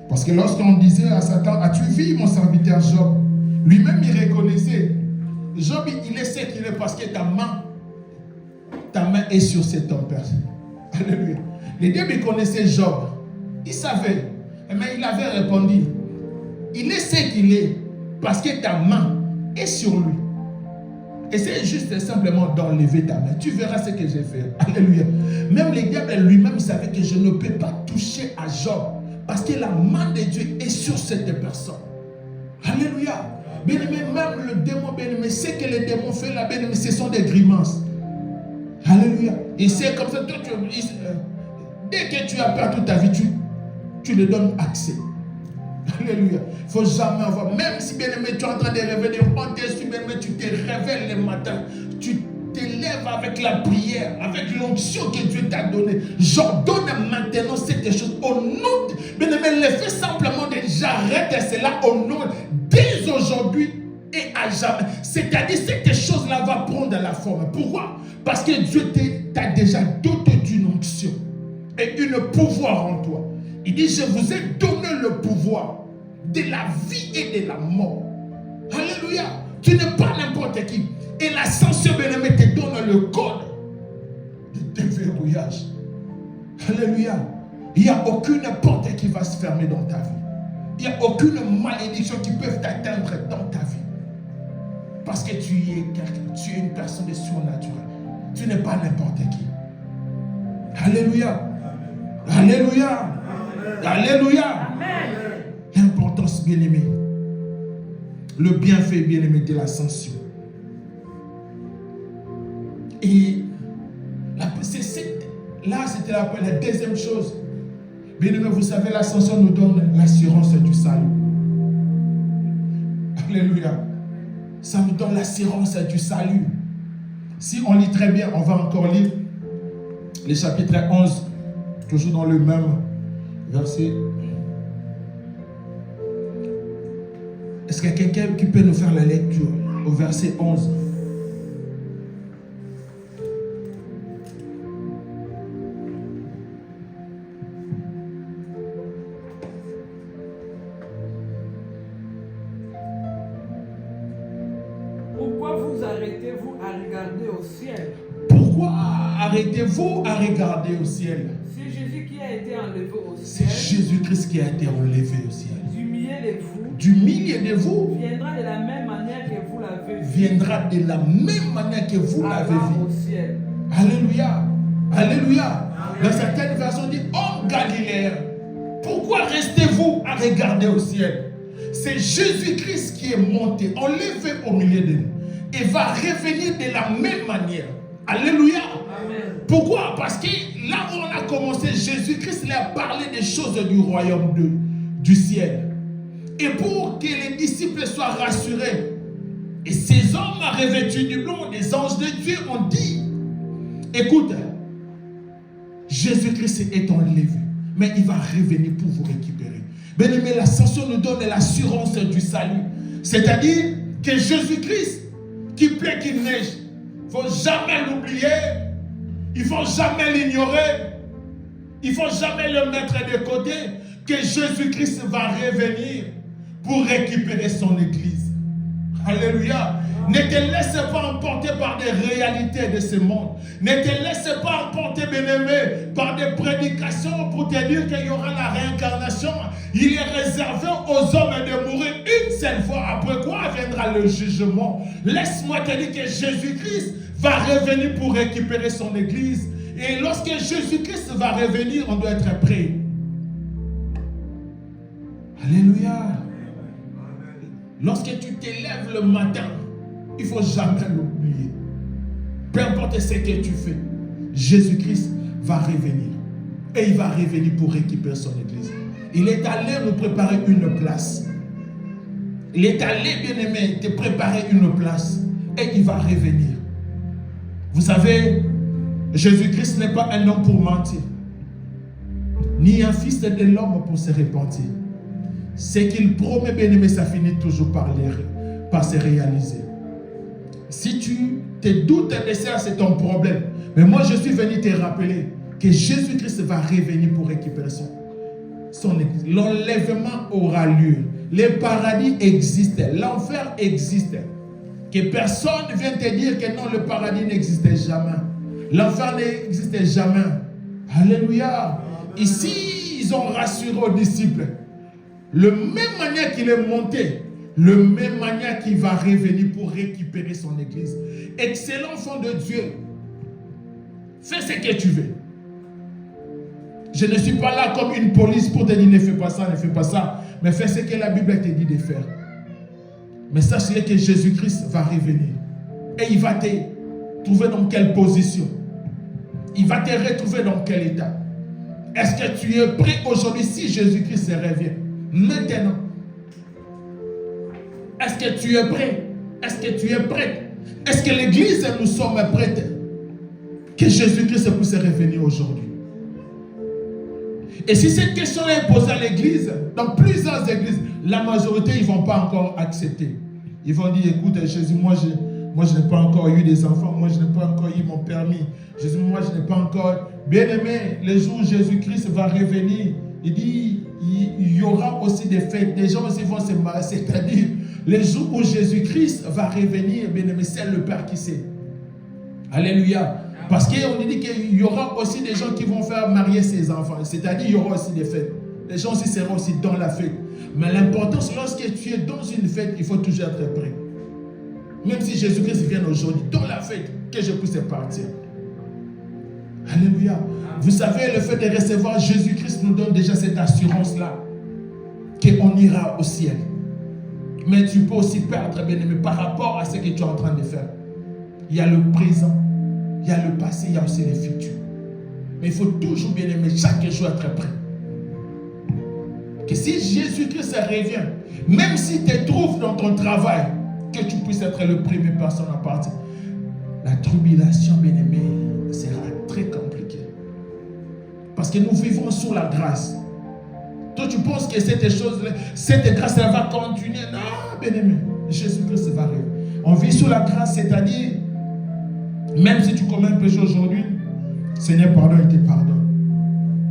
Parce que lorsqu'on disait à Satan, as-tu vu mon serviteur Job? Lui-même, il reconnaissait. Job, il est ce qu'il est parce que ta main est sur cet homme, Père. Alléluia. Les diables, ils connaissaient Job. Ils savaient. Mais il avait répondu, il est ce qu'il est parce que ta main est sur lui. Et c'est juste et simplement d'enlever ta main. Tu verras ce que j'ai fait. Alléluia. Même les diables lui-même savaient que je ne peux pas toucher à Job parce que la main de Dieu est sur cette personne. Alléluia. Bien-aimé, même le démon, bien-aimé, c'est que les démons font là, bien-aimé, ce sont des grimaces. Alléluia. Et c'est comme ça, dès que tu as peur toute ta vie, tu le donnes accès. Alléluia. Il ne faut jamais avoir, même si bien aimé, tu es en train de rêver, on t'insuit, bien aimé, tu te réveilles le matin, tu te lèves avec la prière, avec l'onction que Dieu t'a donnée. J'ordonne maintenant cette chose au nom, bien aimé, le fait simplement de j'arrête cela au nom, dès aujourd'hui et à jamais. C'est-à-dire, cette chose-là va prendre la forme. Pourquoi? Parce que Dieu t'a déjà doté d'une onction et un pouvoir en toi. Il dit, je vous ai donné le pouvoir de la vie et de la mort. Alléluia. Tu n'es pas n'importe qui. Et l'ascension bien-aimée te donne le code de déverrouillage. Alléluia. Il n'y a aucune porte qui va se fermer dans ta vie. Il n'y a aucune malédiction qui peut t'atteindre dans ta vie. Parce que tu es quelqu'un, tu es une personne de surnaturel. Tu n'es pas n'importe qui. Alléluia. Alléluia. Alléluia. L'importance, bien-aimé. Le bienfait, bien-aimé, de l'ascension. Et là, c'était la deuxième chose. Bien-aimé, vous savez, l'ascension nous donne l'assurance du salut. Alléluia. Ça nous donne l'assurance du salut. Si on lit très bien, on va encore lire le chapitre 11, toujours dans le même verset. Est-ce qu'il y a quelqu'un qui peut nous faire la lecture au verset 11? Pourquoi vous arrêtez-vous à regarder au ciel? Pourquoi arrêtez-vous à regarder au ciel? C'est Jésus qui a été enlevé au ciel. C'est Jésus-Christ qui a été enlevé au ciel. Du milieu de vous. Du milieu de vous. Viendra de la même manière que vous l'avez vu. Viendra de la même manière que vous l'avez vu. Au ciel. Alléluia. Alléluia. Dans certaines versions, on dit, oh Galiléen, pourquoi restez-vous à regarder au ciel? C'est Jésus-Christ qui est monté, enlevé au milieu de nous, et va revenir de la même manière. Alléluia. Amen. Pourquoi? Parce que là où on a commencé, Jésus-Christ lui a parlé des choses du royaume du ciel. Et pour que les disciples soient rassurés, et ces hommes revêtus du blanc, des anges de Dieu ont dit, écoute, Jésus-Christ est enlevé, mais il va revenir pour vous récupérer. Bien-aimé, l'ascension nous donne l'assurance du salut. C'est-à-dire que Jésus-Christ, qu'il plaît qu'il neige, il ne faut jamais l'oublier, il ne faut jamais l'ignorer, il ne faut jamais le mettre de côté, que Jésus-Christ va revenir pour récupérer son église. Alléluia. Ne te laisse pas emporter par des réalités de ce monde. Ne te laisse pas emporter, bien-aimé, par des prédications pour te dire qu'il y aura la réincarnation. Il est réservé aux hommes de mourir une seule fois. Après quoi viendra le jugement. Laisse-moi te dire que Jésus-Christ va revenir pour récupérer son église. Et lorsque Jésus-Christ va revenir, on doit être prêt. Alléluia. Lorsque tu te lèves le matin, il ne faut jamais l'oublier. Peu importe ce que tu fais, Jésus-Christ va revenir. Et il va revenir pour récupérer son église. Il est allé nous préparer une place. Il est allé, bien-aimé, te préparer une place. Et il va revenir. Vous savez, Jésus-Christ n'est pas un homme pour mentir. Ni un fils de l'homme pour se repentir. Ce qu'il promet, bien-aimé, ça finit toujours par se réaliser. Si tu te doutes de ça, c'est ton problème. Mais moi, je suis venu te rappeler que Jésus-Christ va revenir pour récupérer son église. L'enlèvement aura lieu. Le paradis existe. L'enfer existe. Que personne ne vienne te dire que non, le paradis n'existait jamais. L'enfer n'existait jamais. Alléluia. Ici, ils ont rassuré aux disciples. Le même manière qu'il est monté, le même manière qu'il va revenir pour récupérer son église. Excellent enfant de Dieu, fais ce que tu veux. Je ne suis pas là comme une police pour te dire ne fais pas ça, mais fais ce que la Bible te dit de faire. Mais sache que Jésus-Christ va revenir et il va te trouver dans quelle position. Il va te retrouver dans quel état. Est-ce que tu es prêt aujourd'hui si Jésus-Christ revient? Maintenant. Est-ce que tu es prêt? Est-ce que tu es prête? Est-ce que l'église, nous sommes prêtes? Que Jésus-Christ puisse revenir aujourd'hui. Et si cette question est posée à l'église, dans plusieurs églises, la majorité, ils ne vont pas encore accepter. Ils vont dire, écoute, Jésus, moi je n'ai pas encore eu des enfants, moi je n'ai pas encore eu mon permis. Jésus, moi je n'ai pas encore... Bien-aimé, le jour où Jésus-Christ va revenir, il dit, il y aura aussi des fêtes. Les gens aussi vont se marier. C'est-à-dire, le jour où Jésus-Christ va revenir, bien-aimé, c'est le Père qui sait. Alléluia. Parce qu'on dit qu'il y aura aussi des gens qui vont faire marier ses enfants. C'est-à-dire, il y aura aussi des fêtes. Les gens aussi seront aussi dans la fête. Mais l'importance, lorsque tu es dans une fête, il faut toujours être prêt. Même si Jésus-Christ vient aujourd'hui, dans la fête, que je puisse partir. Alléluia. Vous savez, le fait de recevoir Jésus-Christ nous donne déjà cette assurance-là, qu'on ira au ciel. Mais tu peux aussi perdre, bien-aimé, par rapport à ce que tu es en train de faire. Il y a le présent, il y a le passé, il y a aussi le futur. Mais il faut toujours, bien-aimé, chaque jour être prêt. Que si Jésus-Christ revient, même si tu te trouves dans ton travail, que que tu puisses être le premier personne à partir. La tribulation, bien-aimé, sera très compliquée. Parce que nous vivons sous la grâce. Toi, tu penses que cette grâce, elle va continuer. Non, bien-aimé, Jésus-Christ va arriver. On vit sous la grâce, c'est-à-dire, même si tu commets un péché aujourd'hui, Seigneur, pardonne, il te pardonne.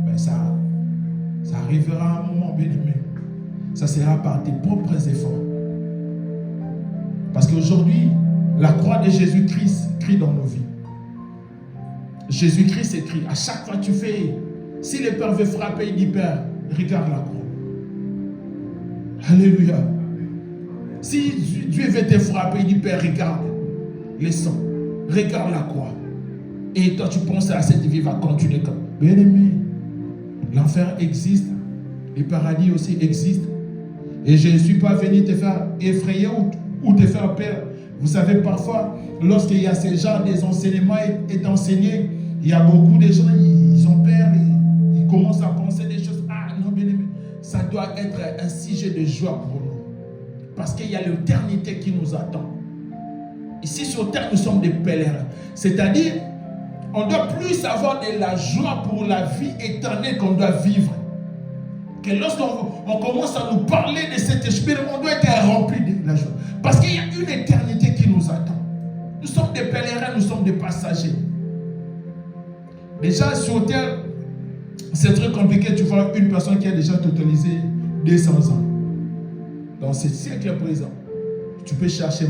Mais ça arrivera à un moment, bien-aimé. Ça sera par tes propres efforts. Parce qu'aujourd'hui, la croix de Jésus-Christ crie dans nos vies. Jésus-Christ écrit. À chaque fois que tu fais, si le Père veut frapper, il dit, Père, regarde la croix. Alléluia. Si Dieu veut te frapper, il dit, Père, regarde les sangs. Regarde la croix. Et toi, tu penses à cette vie va continuer comme. Bien aimé, l'enfer existe. Le paradis aussi existe. Et je ne suis pas venu te faire effrayer ou te faire peur. Vous savez, parfois, lorsqu'il y a ce genre des enseignements est enseigné, il y a beaucoup de gens, ils ont peur, ils commencent à penser des choses. Ah non, bien aimé, ça doit être un sujet de joie pour nous. Parce qu'il y a l'éternité qui nous attend. Ici sur terre, nous sommes des pèlerins. C'est-à-dire, on doit plus avoir de la joie pour la vie éternelle qu'on doit vivre. Que lorsqu'on commence à nous parler de cet esprit, on doit être rempli de la joie. Parce qu'il y a une éternité qui nous attend. Nous sommes des pèlerins, nous sommes des passagers. Déjà sur terre, c'est très compliqué. Tu vois une personne qui a déjà totalisé 200 ans. Dans ce siècle présent, tu peux chercher.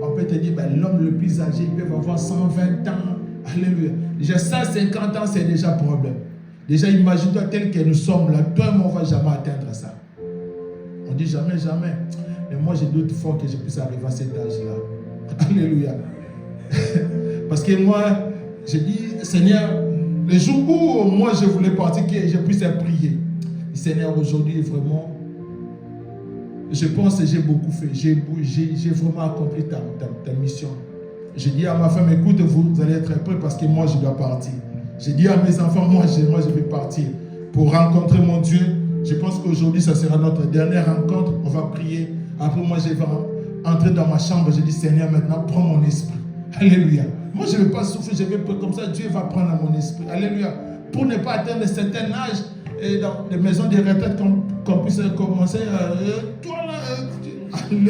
On peut te dire, ben, l'homme le plus âgé, il peut avoir 120 ans. Alléluia. Déjà 150 ans, c'est déjà problème. Déjà, imagine-toi tel que nous sommes là. Toi et moi, on ne va jamais atteindre ça. On dit jamais. Mais moi, je doute fort que je puisse arriver à cet âge-là. Alléluia. Parce que moi, je dis, Seigneur, le jour où moi, je voulais partir, que je puisse prier. Seigneur, aujourd'hui, vraiment, je pense que j'ai beaucoup fait. J'ai vraiment accompli ta mission. J'ai dit à ma femme, écoute, vous allez être prêts parce que moi, je dois partir. J'ai dit à mes enfants, moi, je vais partir pour rencontrer mon Dieu. Je pense qu'aujourd'hui, ça sera notre dernière rencontre. On va prier. Après, moi, je vais entrer dans ma chambre. Je dis, Seigneur, maintenant, prends mon esprit. Alléluia. Moi, je ne vais pas souffrir. Je vais comme ça. Dieu va prendre mon esprit. Alléluia. Pour ne pas atteindre un certain âge, et dans les maisons de retraite, qu'on puisse commencer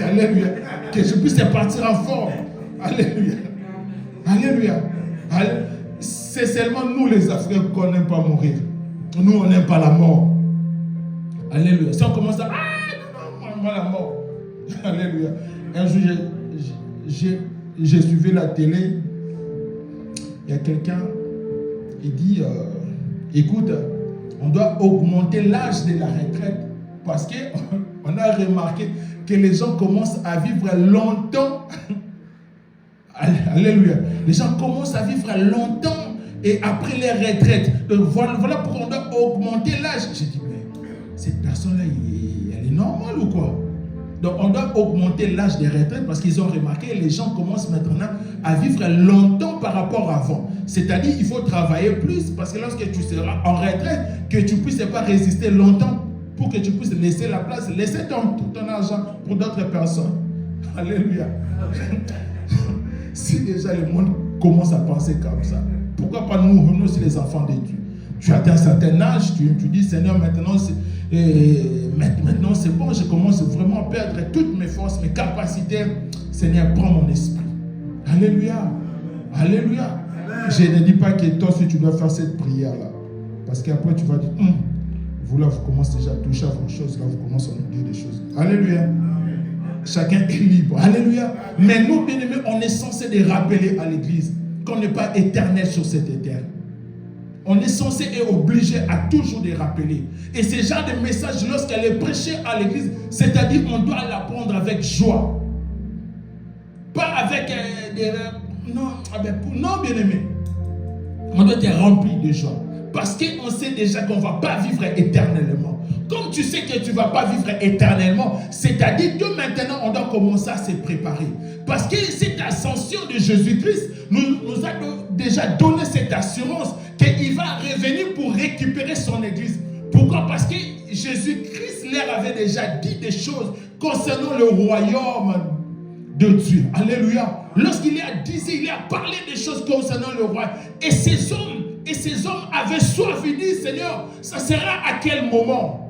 alléluia, que je puisse partir en forme. Alléluia. Alléluia. C'est seulement nous les Africains qu'on n'aime pas mourir. Nous, on n'aime pas la mort. Alléluia. Si on commence à moi la mort. Alléluia. Un jour, j'ai suivi la télé. Il y a quelqu'un, il dit, écoute, on doit augmenter l'âge de la retraite parce qu'on a remarqué que les gens commencent à vivre longtemps. Alléluia. Les gens commencent à vivre longtemps et après les retraites. Donc voilà pourquoi on doit augmenter l'âge. J'ai dit, mais cette personne-là, elle est normale ou quoi? Donc on doit augmenter l'âge des retraites parce qu'ils ont remarqué que les gens commencent maintenant à vivre longtemps par rapport à avant. C'est-à-dire qu'il faut travailler plus parce que lorsque tu seras en retraite, que tu ne puisses pas résister longtemps pour que tu puisses laisser la place, laisser ton argent pour d'autres personnes. Alléluia. Si déjà le monde commence à penser comme ça, pourquoi pas nous aussi les enfants de Dieu? Tu atteins un certain âge, tu dis Seigneur, maintenant c'est bon, je commence vraiment à perdre toutes mes forces, mes capacités. Seigneur, prends mon esprit. Alléluia. Alléluia. Je ne dis pas que toi aussi tu dois faire cette prière-là. Parce qu'après tu vas dire, vous là vous commencez déjà à toucher à vos choses, là vous commencez à nous dire des choses. Alléluia. Chacun est libre. Alléluia. Mais nous, bien aimés, on est censé de rappeler à l'église qu'on n'est pas éternel sur cette terre. On est censé et obligé à toujours les rappeler. Et ce genre de message, lorsqu'elle est prêchée à l'église, c'est-à-dire qu'on doit l'apprendre avec joie. Pas avec non, bien aimé. On doit être rempli de joie. Parce qu'on sait déjà qu'on ne va pas vivre éternellement. Comme tu sais que tu ne vas pas vivre éternellement, c'est-à-dire que maintenant, on doit commencer à se préparer. Parce que cette ascension de Jésus-Christ nous a déjà donné cette assurance qu'il va revenir pour récupérer son église. Pourquoi? Parce que Jésus-Christ leur avait déjà dit des choses concernant le royaume de Dieu. Alléluia. Lorsqu'il a dit, il a parlé des choses concernant le roi. Et ces hommes avaient soif. Ils disent, Seigneur, ça sera à quel moment?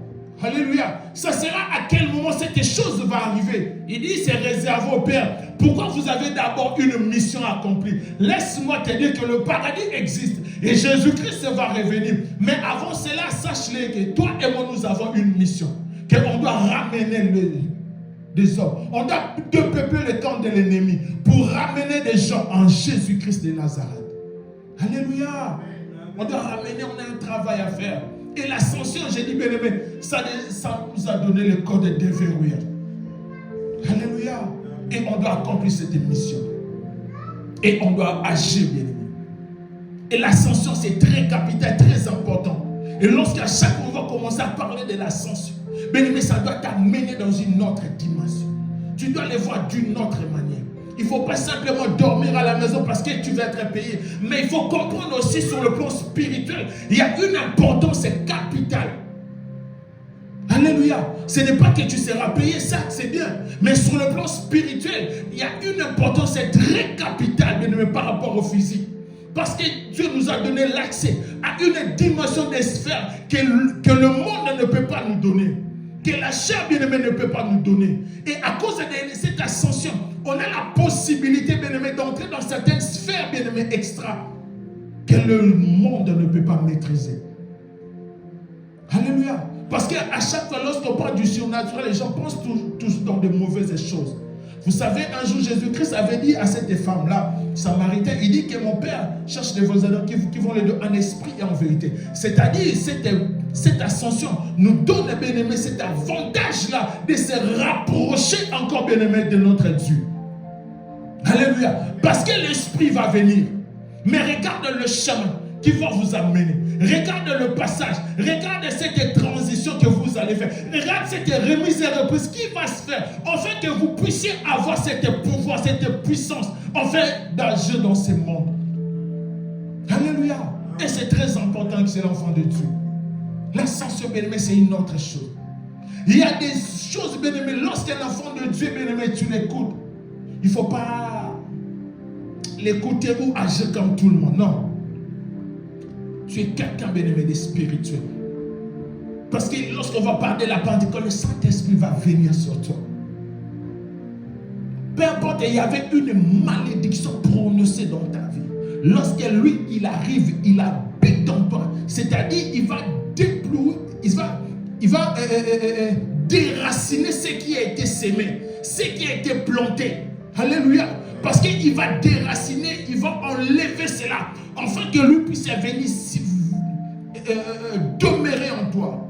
Alléluia. Ça sera à quel moment cette chose va arriver? Il dit, c'est réservé au Père. Pourquoi vous avez d'abord une mission accomplie? Laisse-moi te dire que le paradis existe. Et Jésus-Christ va revenir. Mais avant cela, sache-le que toi et moi, nous avons une mission. Qu'on doit ramener des hommes. On doit peupler le camp de l'ennemi pour ramener des gens en Jésus-Christ de Nazareth. Alléluia. On doit ramener, on a un travail à faire. Et l'ascension, j'ai dit, bien aimé, ça nous a donné le code de déverrouiller. Alléluia. Et on doit accomplir cette mission. Et on doit agir, bien aimé. Et l'ascension, c'est très capital, très important. Et lorsqu'à chaque fois, on va commencer à parler de l'ascension, bien aimé, ça doit t'amener dans une autre dimension. Tu dois les voir d'une autre manière. Il ne faut pas simplement dormir à la maison parce que tu vas être payé. Mais il faut comprendre aussi sur le plan spirituel. Il y a une importance capitale. Alléluia. Ce n'est pas que tu seras payé, ça c'est bien. Mais sur le plan spirituel, il y a une importance très capitale, bien aimé, par rapport au physique. Parce que Dieu nous a donné l'accès à une dimension des sphères que le monde ne peut pas nous donner. Que la chair, bien-aimée, ne peut pas nous donner. Et à cause de cette ascension, on a la possibilité, bien-aimé, d'entrer dans certaines sphères, bien-aimé, extra, que le monde ne peut pas maîtriser. Alléluia. Parce qu'à chaque fois, lorsqu'on parle du surnaturel, les gens pensent tous dans de mauvaises choses. Vous savez, un jour, Jésus-Christ avait dit à cette femme-là, samaritaine, il dit que mon Père cherche des voisins qui vont les deux en esprit et en vérité. C'est-à-dire, cette ascension nous donne, bien-aimé, cet avantage-là de se rapprocher encore, bien-aimé, de notre Dieu. Alléluia. Parce que l'esprit va venir. Mais regarde le chemin qui va vous amener. Regarde le passage. Regarde cette transition que vous allez faire. Regarde cette remise et reprise qui va se faire. Afin que vous puissiez avoir cette pouvoir, cette puissance. Afin d'agir dans ce monde. Alléluia. Et c'est très important que c'est l'enfant de Dieu. L'ascension, bien-aimé, c'est une autre chose. Il y a des choses, bien-aimé, lorsqu'un enfant de Dieu, bien-aimé, tu l'écoutes. Il ne faut pas l'écouter ou agir comme tout le monde. Non. Tu es quelqu'un, bien-aimé, de spirituel. Parce que lorsqu'on va parler de la Pentecôte, le Saint-Esprit va venir sur toi. Peu importe, il y avait une malédiction prononcée dans ta vie. Lorsque lui, il arrive, il habite en toi. C'est-à-dire, il va déplouer, il va déraciner ce qui a été semé, ce qui a été planté. Alléluia. Parce qu'il va déraciner, il va enlever cela, afin que lui puisse venir demeurer en toi,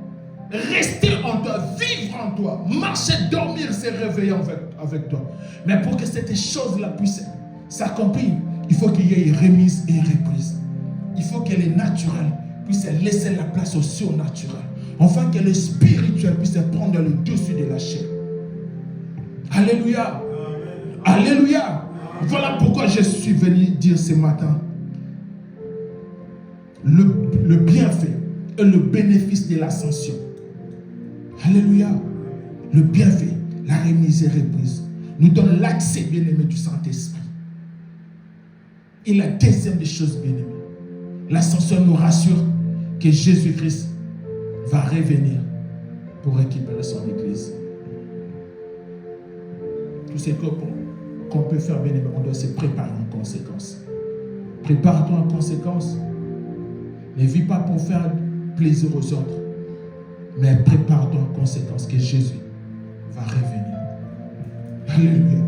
rester en toi, vivre en toi, marcher, dormir, se réveiller avec toi. Mais pour que cette chose-là puisse s'accomplir, il faut qu'il y ait remise et reprise. Il faut que le naturel puisse laisser la place au surnaturel, afin que le spirituel puisse prendre le dessus de la chair. Alléluia. Alléluia. Voilà pourquoi je suis venu dire ce matin le bienfait et le bénéfice de l'ascension. Alléluia. Le bienfait, la remise et reprise nous donne l'accès, bien-aimé, du Saint-Esprit. Et la deuxième des choses, bien-aimé, l'ascension nous rassure que Jésus-Christ va revenir pour récupérer son Église. Tout ce qu'on peut faire, bien aimé, on doit se préparer en conséquence. Prépare-toi en conséquence. Ne vis pas pour faire plaisir aux autres, mais prépare-toi en conséquence que Jésus va revenir. Alléluia.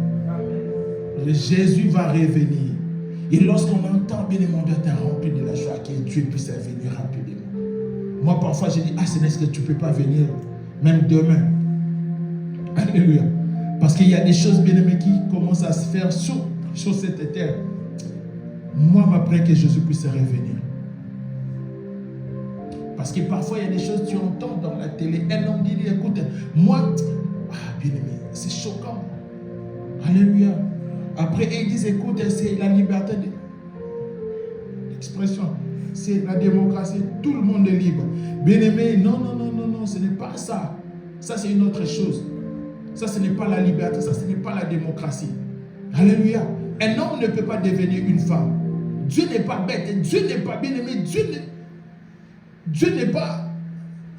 Jésus va revenir. Et lorsqu'on entend, bien aimé, on doit être rempli de la joie que Dieu puisse venir rapidement. Moi, parfois, je dis, Seigneur, est-ce que tu ne peux pas venir même demain? Alléluia. Parce qu'il y a des choses, bien aimées, qui commencent à se faire sur cette terre. Moi, je prie que Jésus puisse revenir. Parce que parfois, il y a des choses que tu entends dans la télé. Un homme dit, écoute, moi, bien aimé, c'est choquant. Alléluia. Après, ils disent, écoute, c'est la liberté d'expression. C'est la démocratie. Tout le monde est libre. Bien aimé, non, ce n'est pas ça. Ça, c'est une autre chose. Ça, ce n'est pas la liberté. Ça, ce n'est pas la démocratie. Alléluia. Un homme ne peut pas devenir une femme. Dieu n'est pas bête. Dieu n'est pas bien-aimé. Dieu n'est pas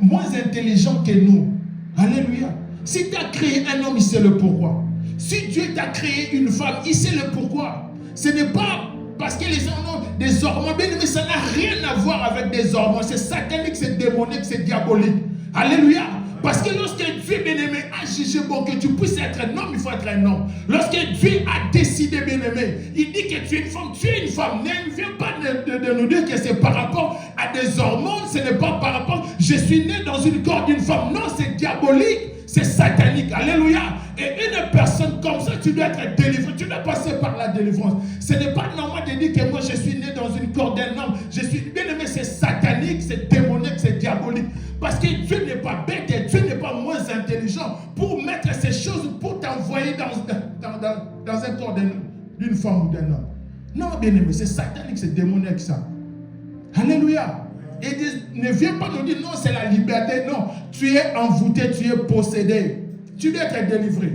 moins intelligent que nous. Alléluia. Si tu as créé un homme, il sait le pourquoi. Si Dieu t'a créé une femme, il sait le pourquoi. Ce n'est pas parce que les hommes ont des hormones, mais ça n'a rien à voir avec des hormones. C'est satanique, c'est démonique, c'est diabolique. Alléluia. Parce que lorsque Dieu, bien-aimé, a jugé bon que tu puisses être un homme, il faut être un homme. Lorsque Dieu a décidé, bien-aimé, il dit que tu es une femme, tu es une femme. Ne viens pas de nous dire que c'est par rapport à des hormones, ce n'est pas par rapport, je suis né dans une corps d'une femme. Non, c'est diabolique, c'est satanique. Alléluia. Et une personne comme ça, tu dois être délivré, tu dois passer par la délivrance. Ce n'est pas normal de dire que moi je suis né dans une corps d'un homme. Je suis bien-aimé, c'est satanique, c'est démonique, c'est diabolique. Parce que Dieu n'est pas bête et Dieu n'est pas moins intelligent pour mettre ces choses, pour t'envoyer dans un corps d'une femme ou d'un homme. Non, bien-aimé, c'est satanique, c'est démoniaque ça. Alléluia. Et ne viens pas nous dire non, c'est la liberté. Non, tu es envoûté, tu es possédé. Tu dois être délivré.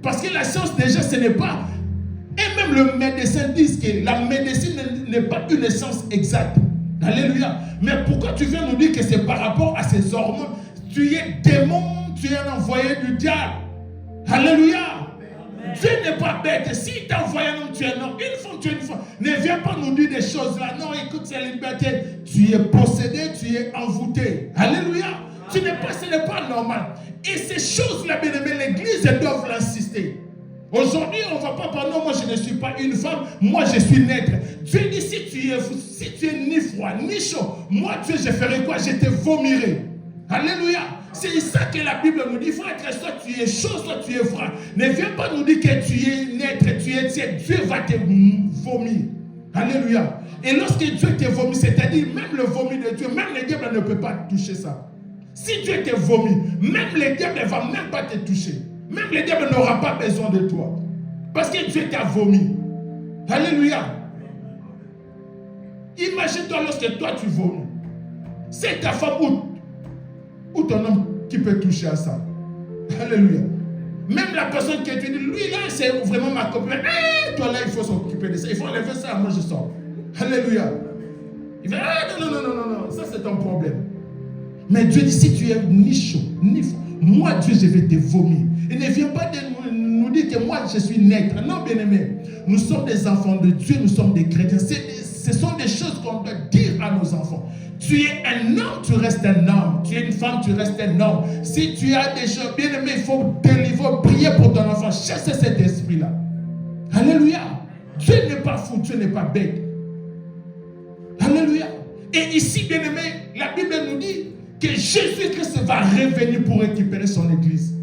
Parce que la science déjà, ce n'est pas... Et même le médecin dit que la médecine n'est pas une science exacte. Alléluia. Mais pourquoi tu viens nous dire que c'est par rapport à ces hormones? Tu es démon, tu es un envoyé du diable. Alléluia. Amen. Dieu n'est pas bête. Si tu as envoyé un homme, tu es un homme. Une femme, tu es une femme. Ne viens pas nous dire des choses là. Non, écoute, c'est la liberté. Tu es possédé, tu es envoûté. Alléluia. Ce n'est pas normal. Et ces choses-là, bien aimé, l'Église doit l'insister. Aujourd'hui, on ne va pas parler, non, moi je ne suis pas une femme, moi je suis naître. Dieu dit, si tu es ni froid, ni chaud, moi Dieu, je ferai quoi? Je te vomirai. Alléluia. C'est ça que la Bible nous dit, frère, soit tu es chaud, soit tu es froid. Ne viens pas nous dire que tu es naître, tu es tiède. Dieu va te vomir. Alléluia. Et lorsque Dieu te vomit, c'est-à-dire même le vomi de Dieu, même le diable ne peut pas toucher ça. Si Dieu te vomit, même le diable ne va même pas te toucher. Même le diable n'aura pas besoin de toi. Parce que Dieu t'a vomi. Alléluia. Imagine-toi lorsque toi tu vomis. C'est ta femme ou ton homme qui peut toucher à ça. Alléluia. Même la personne qui tu dis, lui là, c'est vraiment ma copine. Toi là, il faut s'occuper de ça. Il faut enlever ça, moi je sors. Alléluia. Il fait, non, ça c'est ton problème. Mais Dieu dit, si tu es ni chaud, ni froid, moi Dieu, je vais te vomir. Et ne viens pas nous dire que moi je suis naître. Non, bien-aimé. Nous sommes des enfants de Dieu, nous sommes des chrétiens. Ce sont des choses qu'on doit dire à nos enfants. Tu es un homme, tu restes un homme. Tu es une femme, tu restes un homme. Si tu as des choses, bien-aimé, il faut délivrer, prier pour ton enfant. Chasser cet esprit-là. Alléluia. Dieu n'est pas fou, Dieu n'est pas bête. Alléluia. Et ici, bien-aimé, la Bible nous dit que Jésus-Christ va revenir pour récupérer son église.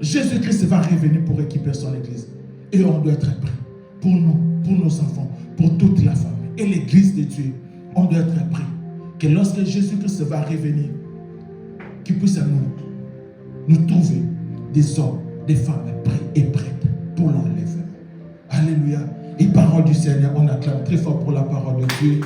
Jésus-Christ va revenir pour récupérer son église. Et on doit être prêt pour nous, pour nos enfants, pour toute la famille. Et l'église de Dieu, on doit être prêt. Que lorsque Jésus-Christ va revenir, qu'il puisse nous trouver des hommes, des femmes prêts et prêtes pour l'enlèvement. Alléluia. Et parole du Seigneur, on acclame très fort pour la parole de Dieu.